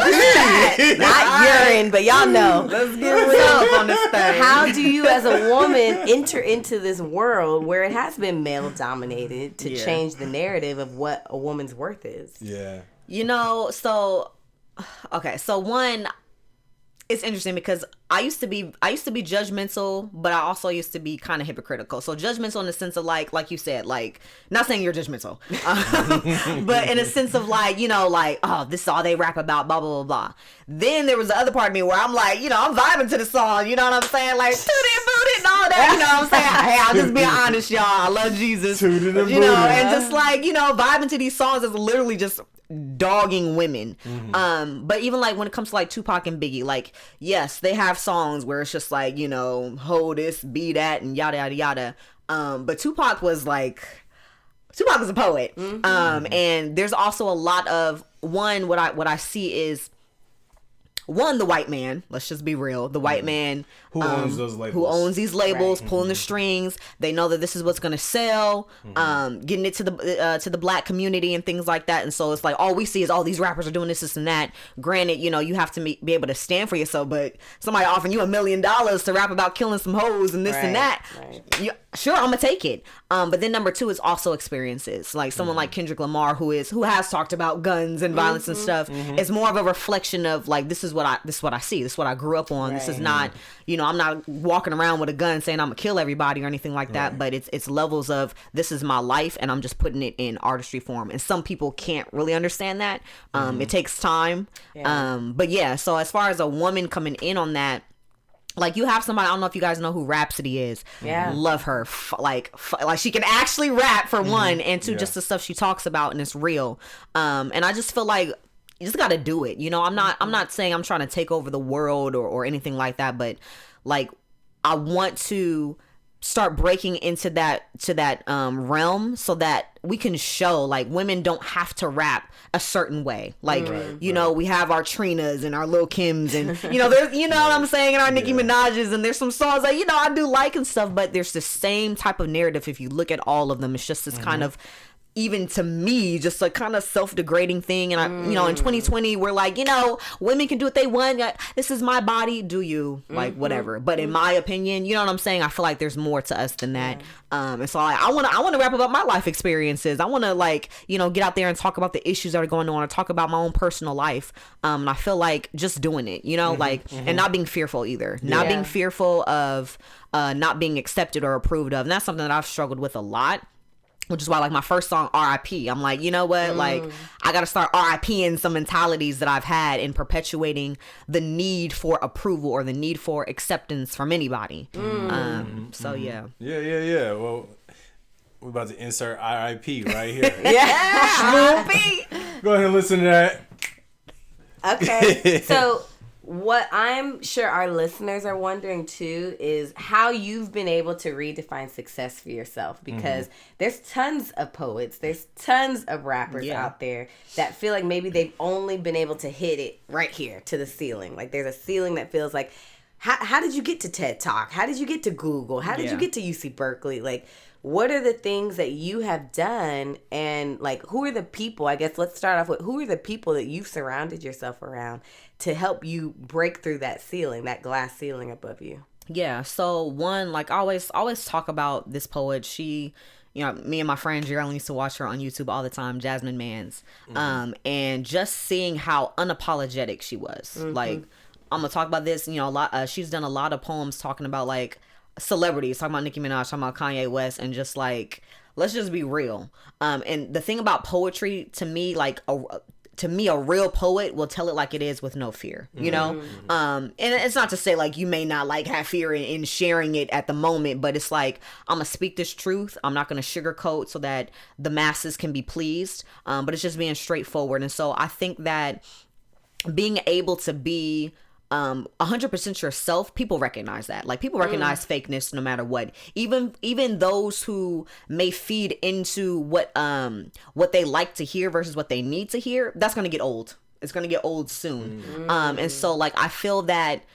pee? Not urine, but y'all know. Let's get real on this thing. How do you as a woman enter into this world where it has been male dominated to change the narrative of what a woman's worth is? Yeah. So one, it's interesting because I used to be judgmental, but I also used to be kind of hypocritical. So judgmental in the sense of like you said, like, not saying you're judgmental, but in a sense of like, like, oh, this is all they rap about, blah, blah, blah, blah. Then there was the other part of me where I'm like, I'm vibing to the song, you know what I'm saying? Like, tootin' and bootin' and all that, you know what I'm saying? Hey, I'm just being honest, y'all. I love Jesus. Tootin' and bootin'. And just like, vibing to these songs is literally just dogging women. But even like when it comes to like Tupac and Biggie, like, yes, they have songs where it's just like, hold this, be that, and yada yada yada. But Tupac was a poet. And there's also a lot of what I see is the white man. Let's just be real. The white man who owns those labels, who owns these labels, pulling the strings. They know that this is what's gonna sell. Getting it to the black community and things like that. And so it's like all we see is all these rappers are doing this and that. Granted, you have to be able to stand for yourself. But somebody offering you $1 million to rap about killing some hoes and this and that. Right. Sure, I'm gonna take it. But then number two is also experiences. Like someone like Kendrick Lamar, who has talked about guns and violence and stuff. It's more of a reflection of like, this is what I see. This is what I grew up on. Right. This is not, I'm not walking around with a gun saying I'm gonna kill everybody or anything like that. But it's levels of, this is my life, and I'm just putting it in artistry form. And some people can't really understand that. It takes time. Yeah. But yeah. So as far as a woman coming in on that, like, you have somebody, I don't know if you guys know who Rhapsody is. Yeah. Love her. Like she can actually rap, for one, and two, just the stuff she talks about, and it's real. And I just feel like you just got to do it. I'm not saying I'm trying to take over the world or anything like that, but like, I want to start breaking into that realm so that we can show, like, women don't have to rap a certain way. Like, we have our Trinas and our Lil Kims and there's what I'm saying, and our Nicki Minaj's, and there's some songs that I do like and stuff, but there's the same type of narrative. If you look at all of them, it's just this kind of, even to me, just a kind of self-degrading thing. And I, in 2020, we're like, women can do what they want. This is my body. Do you, like, whatever. But in my opinion, you know what I'm saying? I feel like there's more to us than that. And so I want to rap about my life experiences. I want to, like, get out there and talk about the issues that are going on, or talk about my own personal life. And I feel like just doing it, and not being fearful either. Not being fearful of not being accepted or approved of. And that's something that I've struggled with a lot. Which is why, like, my first song, R.I.P., I'm like, you know what? Like, I got to start R.I.P.ing some mentalities that I've had in perpetuating the need for approval or the need for acceptance from anybody. So, yeah. Yeah. Well, we're about to insert R.I.P. right here. Yeah. Go ahead and listen to that. Okay. So, what I'm sure our listeners are wondering too is how you've been able to redefine success for yourself, because there's tons of poets, there's tons of rappers out there that feel like maybe they've only been able to hit it right here to the ceiling. Like, there's a ceiling that feels like, how did you get to TED Talk? How did you get to Google? How did you get to UC Berkeley? Like, what are the things that you have done, and, like, who are the people? I guess let's start off with, who are the people that you've surrounded yourself around to help you break through that ceiling, that glass ceiling above you? Yeah. So one, like, I always talk about this poet. She, me and my friend Geraldine used to watch her on YouTube all the time, Jasmine Mans. And just seeing how unapologetic she was. Like, I'm gonna talk about this, a lot. She's done a lot of poems talking about, like, celebrities, talking about Nicki Minaj, talking about Kanye West, and just, like, let's just be real. And the thing about poetry, to me, like, a real poet will tell it like it is with no fear, and it's not to say, like, you may not, like, have fear in sharing it at the moment, but it's like, I'm gonna speak this truth. I'm not gonna sugarcoat so that the masses can be pleased, but it's just being straightforward. And so I think that being able to be 100% yourself, people recognize that. Like, people recognize fakeness no matter what. Even those who may feed into what they like to hear versus what they need to hear, that's gonna get old. It's gonna get old soon. And so, like, I feel that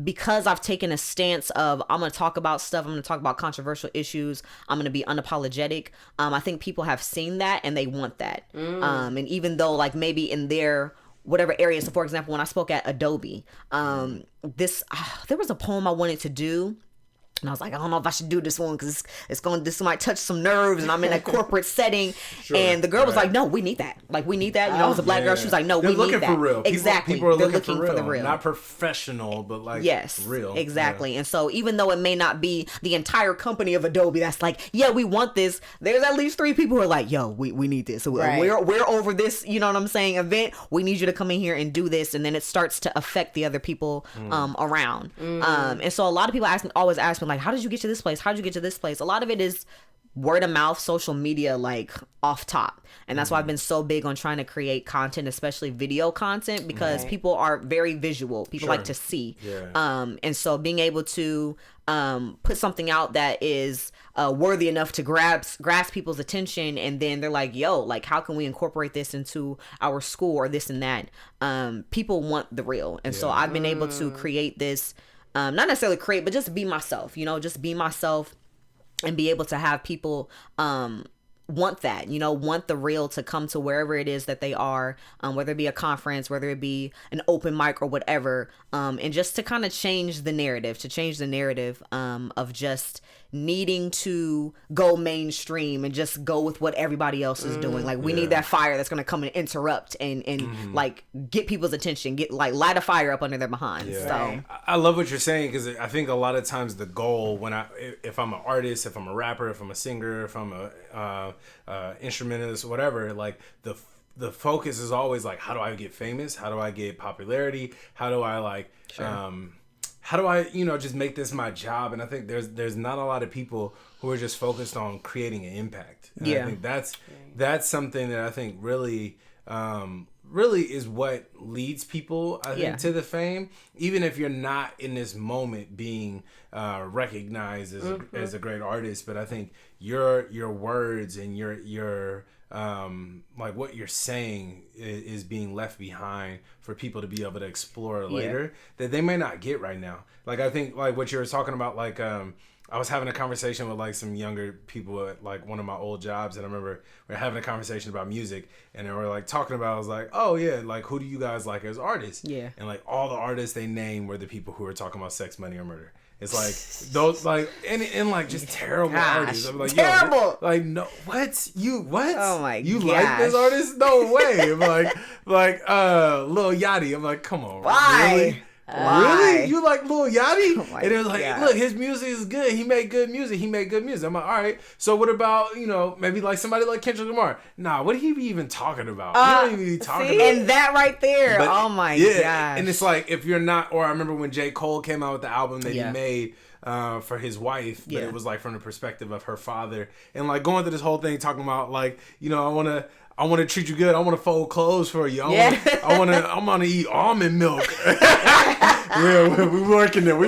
because I've taken a stance of, I'm going to talk about stuff, I'm going to talk about controversial issues, I'm going to be unapologetic, I think people have seen that and they want that. And even though, like, maybe in their whatever area, so for example, when I spoke at Adobe, there was a poem I wanted to do, and I was like, I don't know if I should do this one because this might touch some nerves, and I'm in a corporate setting. And the girl was like, no, we need that. Like, we need that. It was a black girl. She was like, no, we need that. They're looking for real. Exactly. People are looking for the real. Not professional, but, like, real. Exactly. And so even though it may not be the entire company of Adobe that's like, yeah, we want this, there's at least 3 people who are like, yo, we need this. So we're over this, you know what I'm saying, event. We need you to come in here and do this. And then it starts to affect the other people around. And so a lot of people always ask me, like, how did you get to this place? How did you get to this place? A lot of it is word of mouth, social media, like, off top. And that's why I've been so big on trying to create content, especially video content, because people are very visual. People like to see. And so being able to put something out that is worthy enough to grasp people's attention, and then they're like, yo, like, how can we incorporate this into our school or this and that? People want the real. And so I've been able to create this, not necessarily create, but just be myself, just be myself, and be able to have people want that, want the real to come to wherever it is that they are, whether it be a conference, whether it be an open mic or whatever, and just to kind of change the narrative, of just needing to go mainstream and just go with what everybody else is doing. Like, we need that fire that's going to come and interrupt and like get people's attention, get like light a fire up under their behind. Yeah. So I love what you're saying, because I think a lot of times the goal, if I'm an artist, if I'm a rapper, if I'm a singer, if I'm a instrumentalist, whatever, like the focus is always like, how do I get famous? How do I get popularity? How do I like, how do I, just make this my job? And I think there's not a lot of people who are just focused on creating an impact. And I think that's something that I think really is what leads people, I think, to the fame. Even if you're not in this moment being recognized as a great artist, but I think your words and your like what you're saying is being left behind for people to be able to explore later that they may not get right now. Like, I think like what you were talking about, like I was having a conversation with like some younger people at like one of my old jobs, and I remember we were having a conversation about music, and they were like talking about, I was like, oh yeah, like who do you guys like as artists? Yeah. And like all the artists they named were the people who were talking about sex, money, or murder. It's like those, like, and like just terrible artists. I'm like, terrible. Yo, like, no, what? Oh my god. You like this artist? No way. I'm like Lil Yachty. I'm like, come on. Why? Really? Really? You like Lil Yachty? Oh, and they're like, look, his music is good. He made good music. I'm like, all right. So what about, maybe like somebody like Kendrick Lamar? Nah, what he be even talking about? He don't even be talking about. And that right there. But, oh my gosh. And it's like, if you're not, or I remember when J. Cole came out with the album that he made for his wife, but it was like from the perspective of her father, and like going through this whole thing talking about like, I want to treat you good. I want to fold clothes for you. I'm gonna eat almond milk. Yeah, we working there.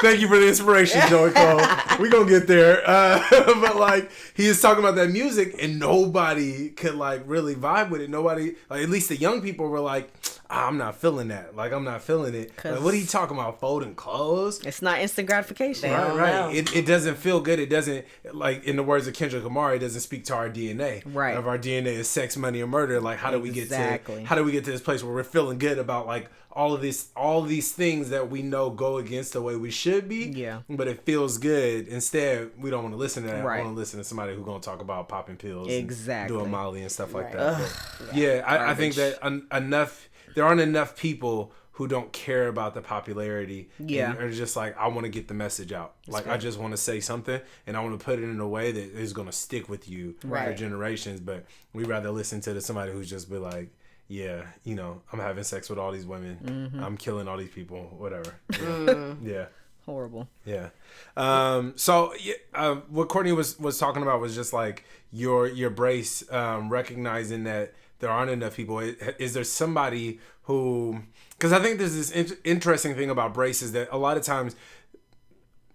Thank you for the inspiration, Joey Cole. We gonna get there. But like, he is talking about that music, and nobody could like really vibe with it. Nobody, like, at least the young people were like, I'm not feeling that. Like, I'm not feeling it. Like, what are you talking about? Folding clothes? It's not instant gratification. Right. It doesn't feel good. It doesn't, like, in the words of Kendrick Lamar, it doesn't speak to our DNA. Right. Of our DNA is sex, money, or murder. Like, how do we get to this place where we're feeling good about like all of these things that we know go against the way we should be? Yeah. But it feels good. Instead, we don't want to listen to that. Right. I want to listen to somebody who's gonna talk about popping pills, and doing Molly and stuff like that. I think that there aren't enough people who don't care about the popularity. Yeah. And are just like, I want to get the message out. Like, I just want to say something, and I want to put it in a way that is going to stick with you for generations. But we rather listen to somebody who's just be like, yeah, I'm having sex with all these women. Mm-hmm. I'm killing all these people, whatever. Yeah. Horrible. Yeah. So what Courtney was talking about was just like your brace, recognizing that there aren't enough people. Is there somebody who, because I think there's this interesting thing about brace is that a lot of times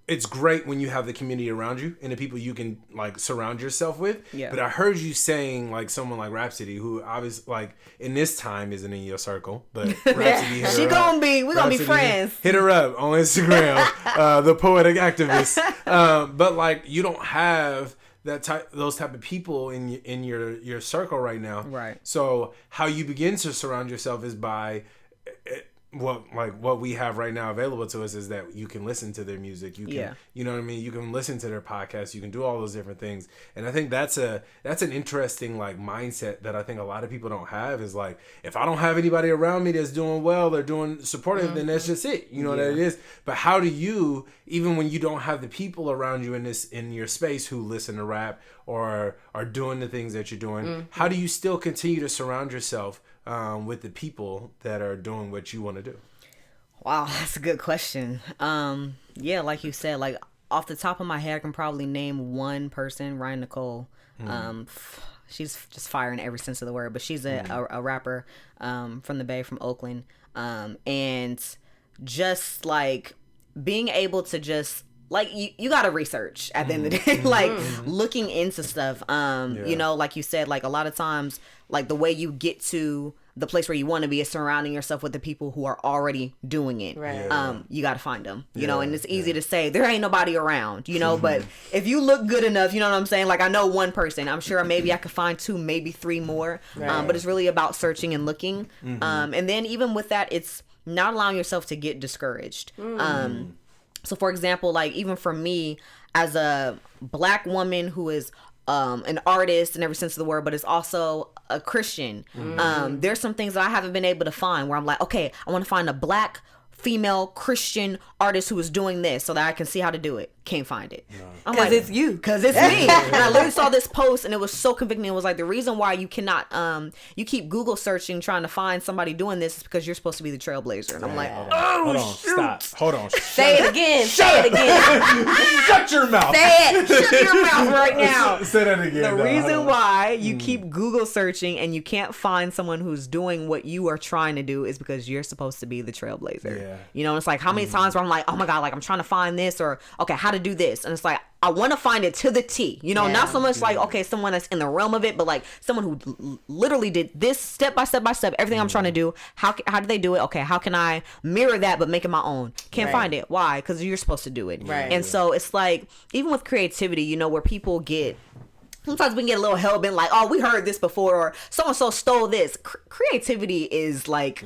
it's great when you have the community around you and the people you can like surround yourself with. Yeah. But I heard you saying like someone like Rhapsody, who obviously like in this time isn't in your circle, but Rhapsody, we're gonna be friends. Hit her up on Instagram, the Poetic Activist. But like, you don't have those type of people in your circle right now. Right. So how you begin to surround yourself is by what we have right now available to us is that you can listen to their music. You can, you know what I mean? You can listen to their podcasts. You can do all those different things. And I think that's an interesting like mindset that I think a lot of people don't have, is like, if I don't have anybody around me that's doing well, they're doing supportive, then that's just it. You know what it is. But how do you, even when you don't have the people around you in your space who listen to rap or are doing the things that you're doing, how do you still continue to surround yourself with the people that are doing what you want to do? Wow, that's a good question. Yeah, like you said, like off the top of my head, I can probably name one person, Ryan Nicole. She's just fire in every sense of the word, but she's a rapper from the Bay, from Oakland. And just like being able to just, like, you got to research at the end of the day, like looking into stuff. Like you said, like a lot of times, like the way you get to the place where you want to be is surrounding yourself with the people who are already doing it. Right. You got to find them, you know, and it's easy to say there ain't nobody around, but if you look good enough, you know what I'm saying? Like, I know one person, I'm sure maybe I could find 2, maybe 3 more, but it's really about searching and looking. And then even with that, it's not allowing yourself to get discouraged. So for example, like even for me, as a Black woman who is an artist in every sense of the word, but is also a Christian, there's some things that I haven't been able to find where I'm like, okay, I want to find a Black female Christian artist who is doing this so that I can see how to do it. Can't find it. Because it's you. Because it's me. And I literally saw this post and it was so convicting. It was like, the reason why you cannot, you keep Google searching trying to find somebody doing this is because you're supposed to be the trailblazer. And I'm like, Hold on, stop. Hold on. Say it again. Say it again. Shut your mouth. Say it. shut your mouth right now. Say that again. The reason why you keep Google searching and you can't find someone who's doing what you are trying to do is because you're supposed to be the trailblazer. Yeah. You know, it's like how many times where I'm like, oh my God, like I'm trying to find this, or okay, how to do this. And it's like, I want to find it to the T, you know, not so much like, okay, someone that's in the realm of it, but like someone who literally did this step by step, everything I'm trying to do. How do they do it? Okay, how can I mirror that but make it my own? Can't find it. Why? Because you're supposed to do it. Right. And so it's like, even with creativity, you know, where people get, sometimes we can get a little hell-bent like, oh, we heard this before, or so-and-so stole this. Creativity is like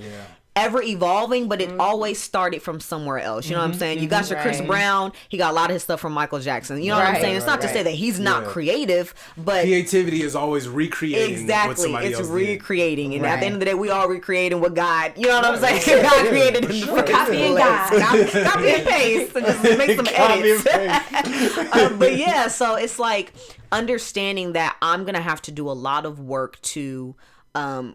ever evolving, but it always started from somewhere else. You know what I'm saying? You got your Chris Brown. He got a lot of his stuff from Michael Jackson. You know what I'm saying? It's not to say that he's not creative, but creativity is always recreating what somebody else did. Recreating. And at the end of the day, we all recreating what God, you know what I'm saying? God created in the first Copy and God. Copy and paste and just make some edits. But yeah, so it's like understanding that I'm going to have to do a lot of work to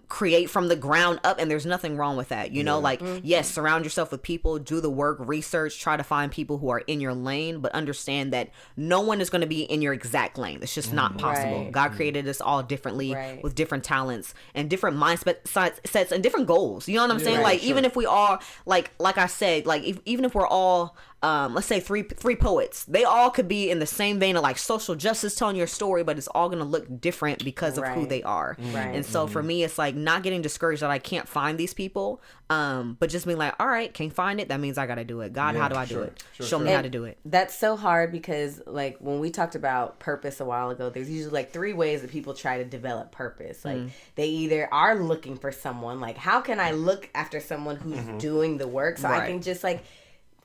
create from the ground up, and there's nothing wrong with that, you know, like yes, surround yourself with people, do the work, research, try to find people who are in your lane, but understand that no one is going to be in your exact lane. It's just not possible. God created us all differently with different talents and different mindsets and different goals, you know what I'm saying? Like even if we all like I said, like even if we're all let's say three poets, they all could be in the same vein of like social justice, telling your story, but it's all going to look different because of who they are. And so for me, it's like not getting discouraged that I can't find these people, but just being like, all right, can't find it, that means I got to do it. God, how do I do it? Show me how to do it. That's so hard because like when we talked about purpose a while ago, there's usually like 3 ways that people try to develop purpose. Like they either are looking for someone, like how can I look after someone who's doing the work so I can just like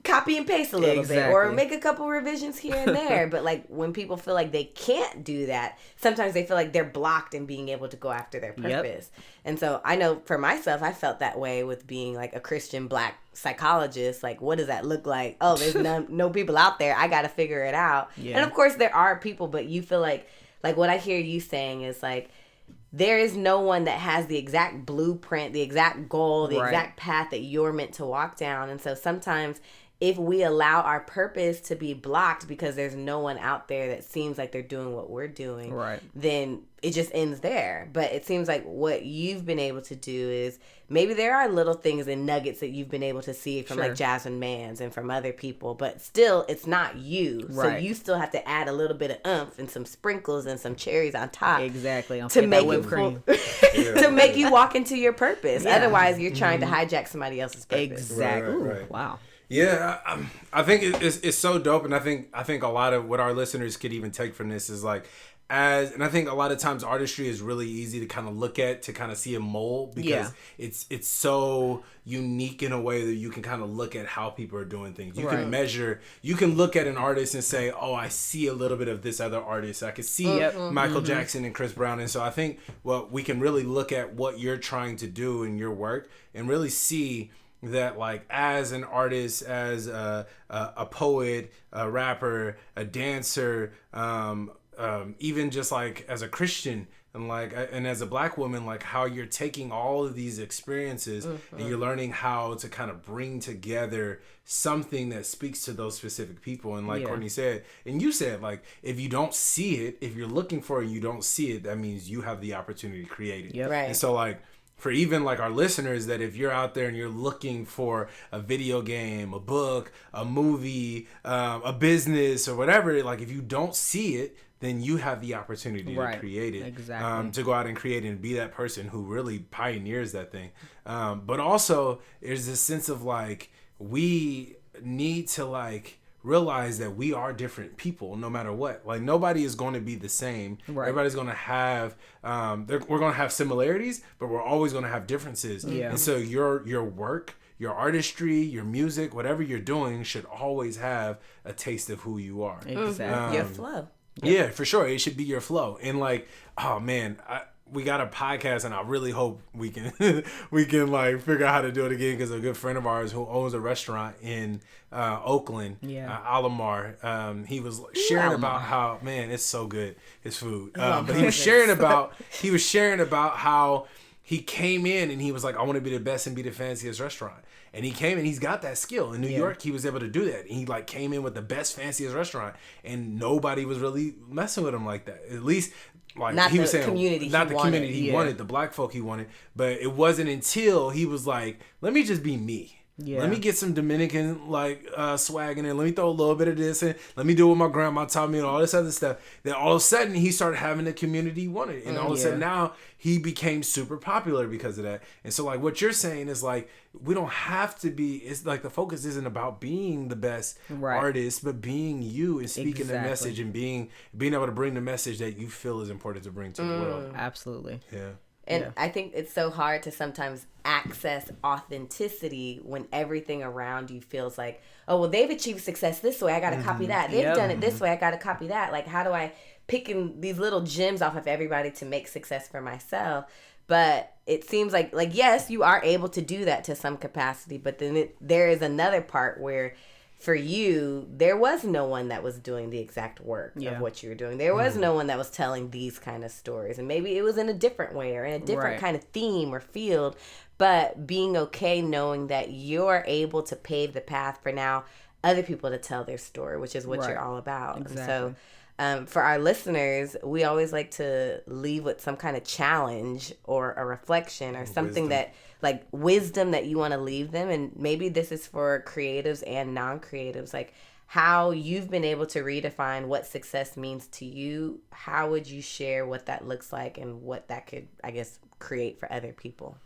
copy and paste a little bit or make a couple revisions here and there. But like when people feel like they can't do that, sometimes they feel like they're blocked in being able to go after their purpose. And so I know for myself, I felt that way with being like a Christian Black psychologist. Like, what does that look like? Oh, there's no people out there. I got to figure it out. And of course there are people, but you feel like what I hear you saying is like, there is no one that has the exact blueprint, the exact goal, the exact path that you're meant to walk down. And so sometimes if we allow our purpose to be blocked because there's no one out there that seems like they're doing what we're doing, then it just ends there. But it seems like what you've been able to do is maybe there are little things and nuggets that you've been able to see from like Jasmine Mans and from other people, but still it's not you. So you still have to add a little bit of oomph and some sprinkles and some cherries on top. To make whipped cream. To make you walk into your purpose. Otherwise you're trying to hijack somebody else's purpose. Wow. Yeah, I think it's so dope, and I think a lot of what our listeners could even take from this is like, and I think a lot of times artistry is really easy to kind of look at, to kind of see a mold, because it's so unique in a way that you can kind of look at how people are doing things. You can measure, you can look at an artist and say, oh, I see a little bit of this other artist. I can see Michael Jackson and Chris Brown. And so I think we can really look at what you're trying to do in your work and really see that, like, as an artist, as a poet, a rapper, a dancer, even just like as a Christian and as a Black woman, like how you're taking all of these experiences and you're learning how to kind of bring together something that speaks to those specific people. And like Courtney said, and you said, like, if you don't see it, if you're looking for it and you don't see it, that means you have the opportunity to create it. And so, like, for even like our listeners, that if you're out there and you're looking for a video game, a book, a movie, a business or whatever, like if you don't see it, then you have the opportunity to create it. To go out and create it and be that person who really pioneers that thing. But also there's this sense of like, we need to like realize that we are different people no matter what. Like nobody is going to be the same. Everybody's going to have we're going to have similarities, but we're always going to have differences. And so your work, your artistry, your music, whatever you're doing should always have a taste of who you are. Exactly. Your flow. Yeah, for sure. It should be your flow. And like, oh man, we got a podcast, and I really hope we can like figure out how to do it again, because a good friend of ours who owns a restaurant in Oakland, Alamar, he was sharing about how, man, it's so good, his food. But he was sharing about how he came in and he was like, I want to be the best and be the fanciest restaurant. And he came and he's got that skill. In New York, he was able to do that. And he like came in with the best, fanciest restaurant, and nobody was really messing with him like that. At least, like not he the was saying, community not the wanted. community he wanted, the black folk he wanted. But it wasn't until he was like, let me just be me. Yeah. Let me get some Dominican like swag in there. Let me throw a little bit of this in. Let me do what my grandma taught me and all this other stuff. Then all of a sudden he started having the community he wanted. And all of a sudden now he became super popular because of that. And so like what you're saying is like, we don't have to be, it's like the focus isn't about being the best artist, but being you and speaking the message and being able to bring the message that you feel is important to bring to the world. Absolutely. Yeah. And I think it's so hard to sometimes access authenticity when everything around you feels like, oh, well, they've achieved success this way, I got to copy that. They've done it this way, I got to copy that. Like, how do I pick in these little gems off of everybody to make success for myself? But it seems like yes, you are able to do that to some capacity, but then there is another part where for you, there was no one that was doing the exact work of what you were doing. There was no one that was telling these kind of stories. And maybe it was in a different way or in a different kind of theme or field. But being okay knowing that you're able to pave the path for now other people to tell their story, which is what you're all about. Exactly. And so for our listeners, we always like to leave with some kind of challenge or a reflection or something that, like wisdom that you want to leave them. And maybe this is for creatives and non-creatives, like how you've been able to redefine what success means to you. How would you share what that looks like and what that could, I guess, create for other people?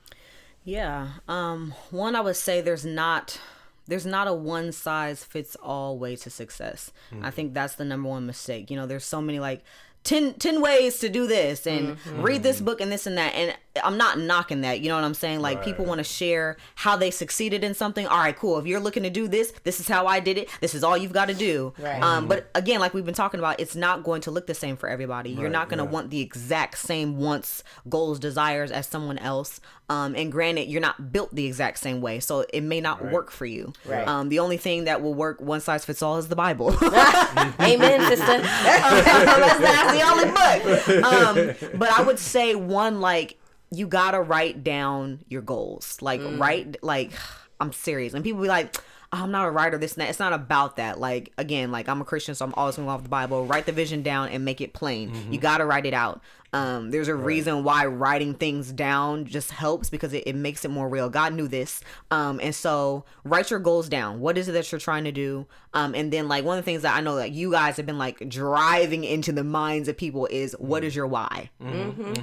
Yeah. One, I would say there's not a one size fits all way to success. I think that's the number one mistake. You know, there's so many like 10 ways to do this and read this book and this and that. And I'm not knocking that. You know what I'm saying? Like people want to share how they succeeded in something. All right, cool. If you're looking to do this, this is how I did it. This is all you've got to do. But again, like we've been talking about, it's not going to look the same for everybody. You're not going to want the exact same wants, goals, desires as someone else. And granted, you're not built the exact same way, so it may not work for you. The only thing that will work one size fits all is the Bible. Amen, sister. That's the only book. But I would say one, like, you gotta write down your goals. Like, I'm serious. And people be like, oh, I'm not a writer, this and that. It's not about that. Like, again, like I'm a Christian, so I'm always going to go off the Bible. Write the vision down and make it plain. You got to write it out. There's a reason why writing things down just helps, because it makes it more real. God knew this. And so write your goals down. What is it that you're trying to do? And then like one of the things that I know that you guys have been like driving into the minds of people is, what is your why?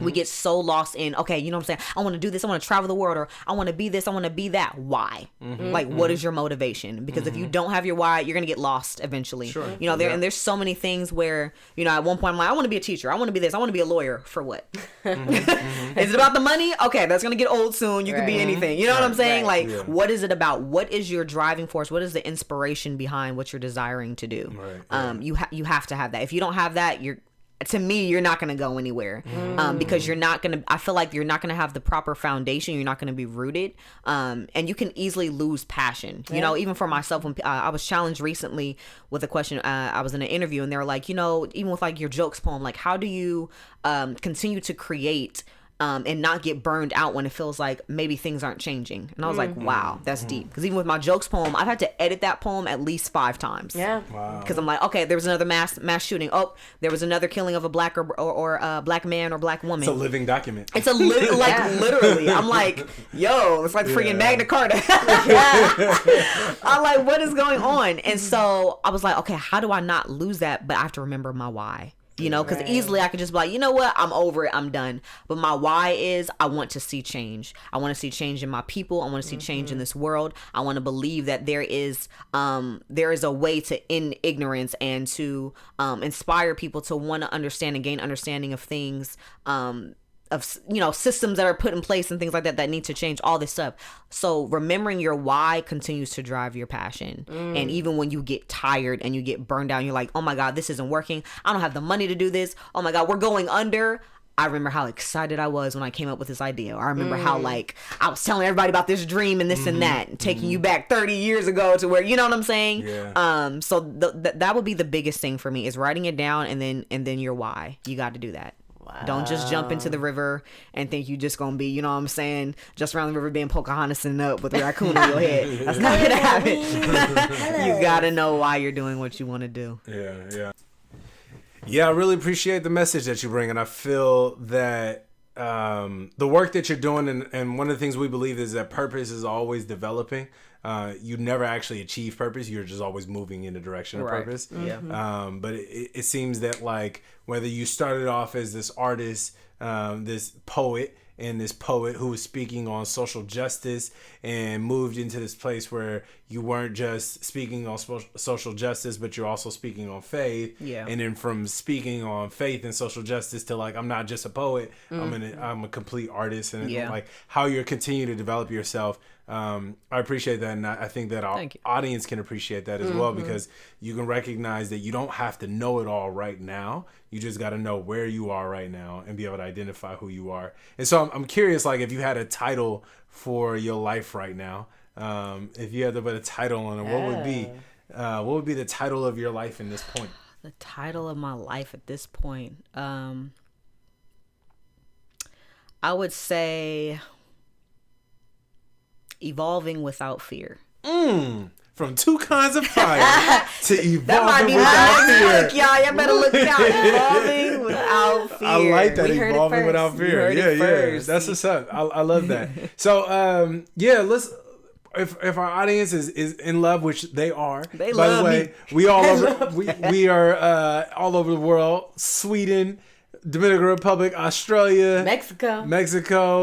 We get so lost in, okay, you know what I'm saying? I want to do this. I want to travel the world, or I want to be this. I want to be that. Why? Like, what is your motivation? Because if you don't have your why, you're going to get lost eventually. You know, and there's so many things where, you know, at one point I'm like, I want to be a teacher. I want to be this. I want to be a lawyer. For what? Is it about the money? Okay, that's gonna get old soon. You could be anything. You know what I'm saying? Like, what is it about? What is your driving force? What is the inspiration behind what you're desiring to do? You have to have that. If you don't have that, to me, you're not going to go anywhere, because you're not going to, I feel like you're not going to have the proper foundation. You're not going to be rooted. And you can easily lose passion. You know, even for myself, when I was challenged recently with a question, I was in an interview and they were like, you know, even with like your jokes poem, like how do you continue to create and not get burned out when it feels like maybe things aren't changing? And I was like, wow, that's deep. Because even with my jokes poem, I've had to edit that poem at least 5 times. Because I'm like, okay, there was another mass shooting. Oh, there was another killing of a black or black man or black woman. It's a living document. It's a like literally. I'm like, yo, it's like freaking Magna Carta. I'm like, what is going on? And so I was like, okay, how do I not lose that? But I have to remember my why. You know, because easily I could just be like, you know what, I'm over it, I'm done. But my why is, I want to see change. I want to see change in my people. I want to see change in this world. I want to believe that there is a way to end ignorance and to inspire people to want to understand and gain understanding of things systems that are put in place and things like that need to change, all this stuff. So remembering your why continues to drive your passion. And even when you get tired and you get burned down, you're like, oh my God, this isn't working. I don't have the money to do this. Oh my God, we're going under. I remember how excited I was when I came up with this idea. I remember how like I was telling everybody about this dream and this and that, and taking you back 30 years ago to where, you know what I'm saying? Yeah. So that would be the biggest thing for me, is writing it down, and then your why. You got to do that. Wow. Don't just jump into the river and think you just gonna be, you know what I'm saying, just around the river being Pocahontasing up with a raccoon on your head. That's not gonna happen. You gotta know why you're doing what you want to do. Yeah, I really appreciate the message that you bring, and I feel that the work that you're doing, and one of the things we believe is that purpose is always developing. You never actually achieve purpose. You're just always moving in the direction of purpose. But it seems that, like, whether you started off as this artist, this poet, and this poet who was speaking on social justice, and moved into this place where you weren't just speaking on social justice, but you're also speaking on faith. And then from speaking on faith and social justice to, like, I'm not just a poet, I'm a complete artist, and like how you're continuing to develop yourself. I appreciate that, and I think that our audience can appreciate that as well, because you can recognize that you don't have to know it all right now. You just got to know where you are right now and be able to identify who you are. And so I'm curious, like, if you had a title for your life right now, if you had to put a title on it, what would be the title of your life in this point? The title of my life at this point, I would say Evolving Without Fear. From Two Kinds of Fire to Evolving Without Fear. Y'all better look out. Evolving Without Fear. I like that. We heard Evolving it Without Fear. Yeah. That's what's up. I love that. So, let's. If our audience is in love, which they are, they by love the way, me. we all over. We are all over the world. Sweden, Dominican Republic, Australia, Mexico,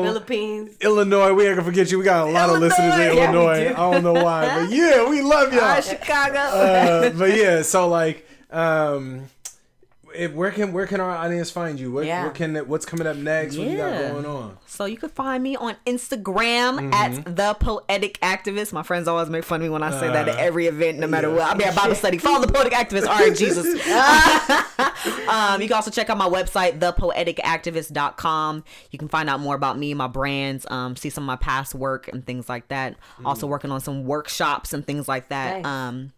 Philippines, Illinois. We ain't gonna forget you. We got a lot of listeners in Illinois. I don't know why, but yeah, we love y'all. Chicago. But yeah, so like, where can our audience find you? What's coming up next? What you got going on? So you can find me on Instagram at The Poetic Activist. My friends always make fun of me when I say that at every event, no matter what. I'll be at Bible study. Follow The Poetic Activist. All right, Jesus. You can also check out my website, thepoeticactivist.com. You can find out more about me, my brands, see some of my past work and things like that. Also working on some workshops and things like that. Nice.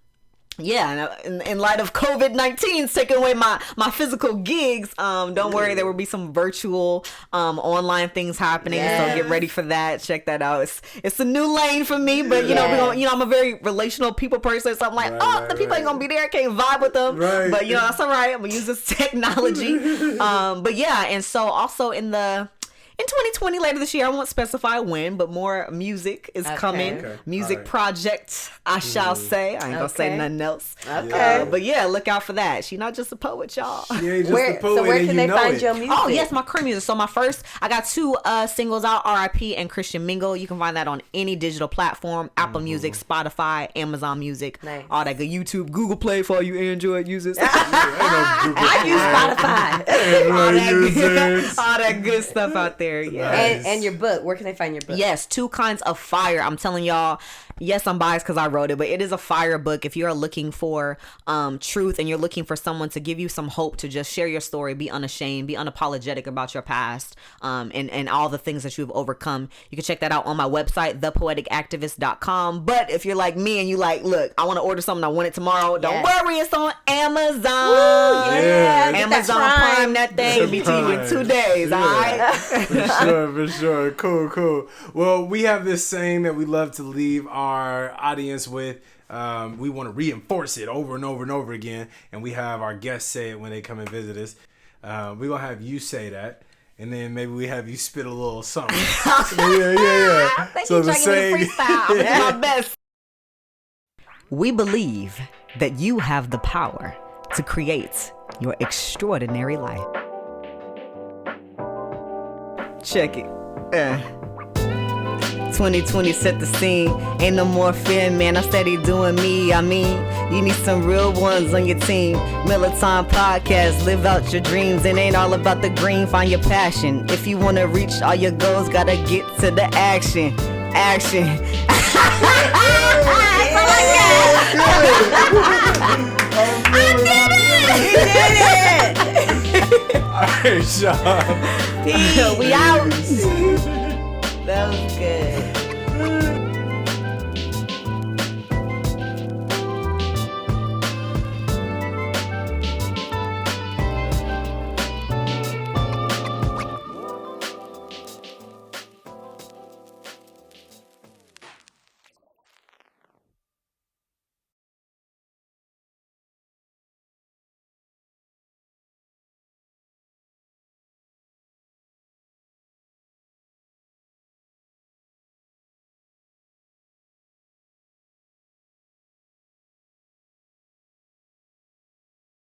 In light of COVID-19 taking away my physical gigs, don't worry, there will be some virtual online things happening. So get ready for that. Check that out. It's a new lane for me, but you know I'm a very relational people person, so I'm like, the people ain't gonna be there. I can't vibe with them, but that's all right. I'm gonna use this technology. And so also in 2020, later this year, I won't specify when, but more music is coming. Music project, I shall say. I ain't gonna say nothing else. But yeah, look out for that. She's not just a poet, y'all. She ain't just a poet. So where can they find your music? Oh yes, my career music. So I got 2 singles out, R.I.P. and Christian Mingle. You can find that on any digital platform, Apple Music, Spotify, Amazon Music, all that good, YouTube, Google Play for all you Android users. I use Spotify. All that good stuff out there. Yeah. And your book. Where can they find your book? Yes, 2 Kinds of Fire. I'm telling y'all, yes, I'm biased because I wrote it, but it is a fire book. If you're looking for truth and you're looking for someone to give you some hope to just share your story, be unashamed, be unapologetic about your past, and all the things that you've overcome, you can check that out on my website, thepoeticactivist.com. But if you're like me and you like, look, I want to order something, I want it tomorrow, don't worry, it's on Amazon. Woo, Amazon Prime that thing, be to you in 2 days, all right? For sure. Cool. Well, we have this saying that we love to leave our audience with. We want to reinforce it over and over and over again, and we have our guests say it when they come and visit us. We're gonna have you say that, and then maybe we have you spit a little something. Yeah. So the saying, I'm doing my best. We believe that you have the power to create your extraordinary life. Check it. 2020 set the scene. Ain't no more fear, man. I'm steady doing me. I mean, you need some real ones on your team. Militant Podcast, live out your dreams. It ain't all about the green, find your passion. If you wanna reach all your goals, gotta get to the action. Action. He did it! All right, Sean. We out. That was good.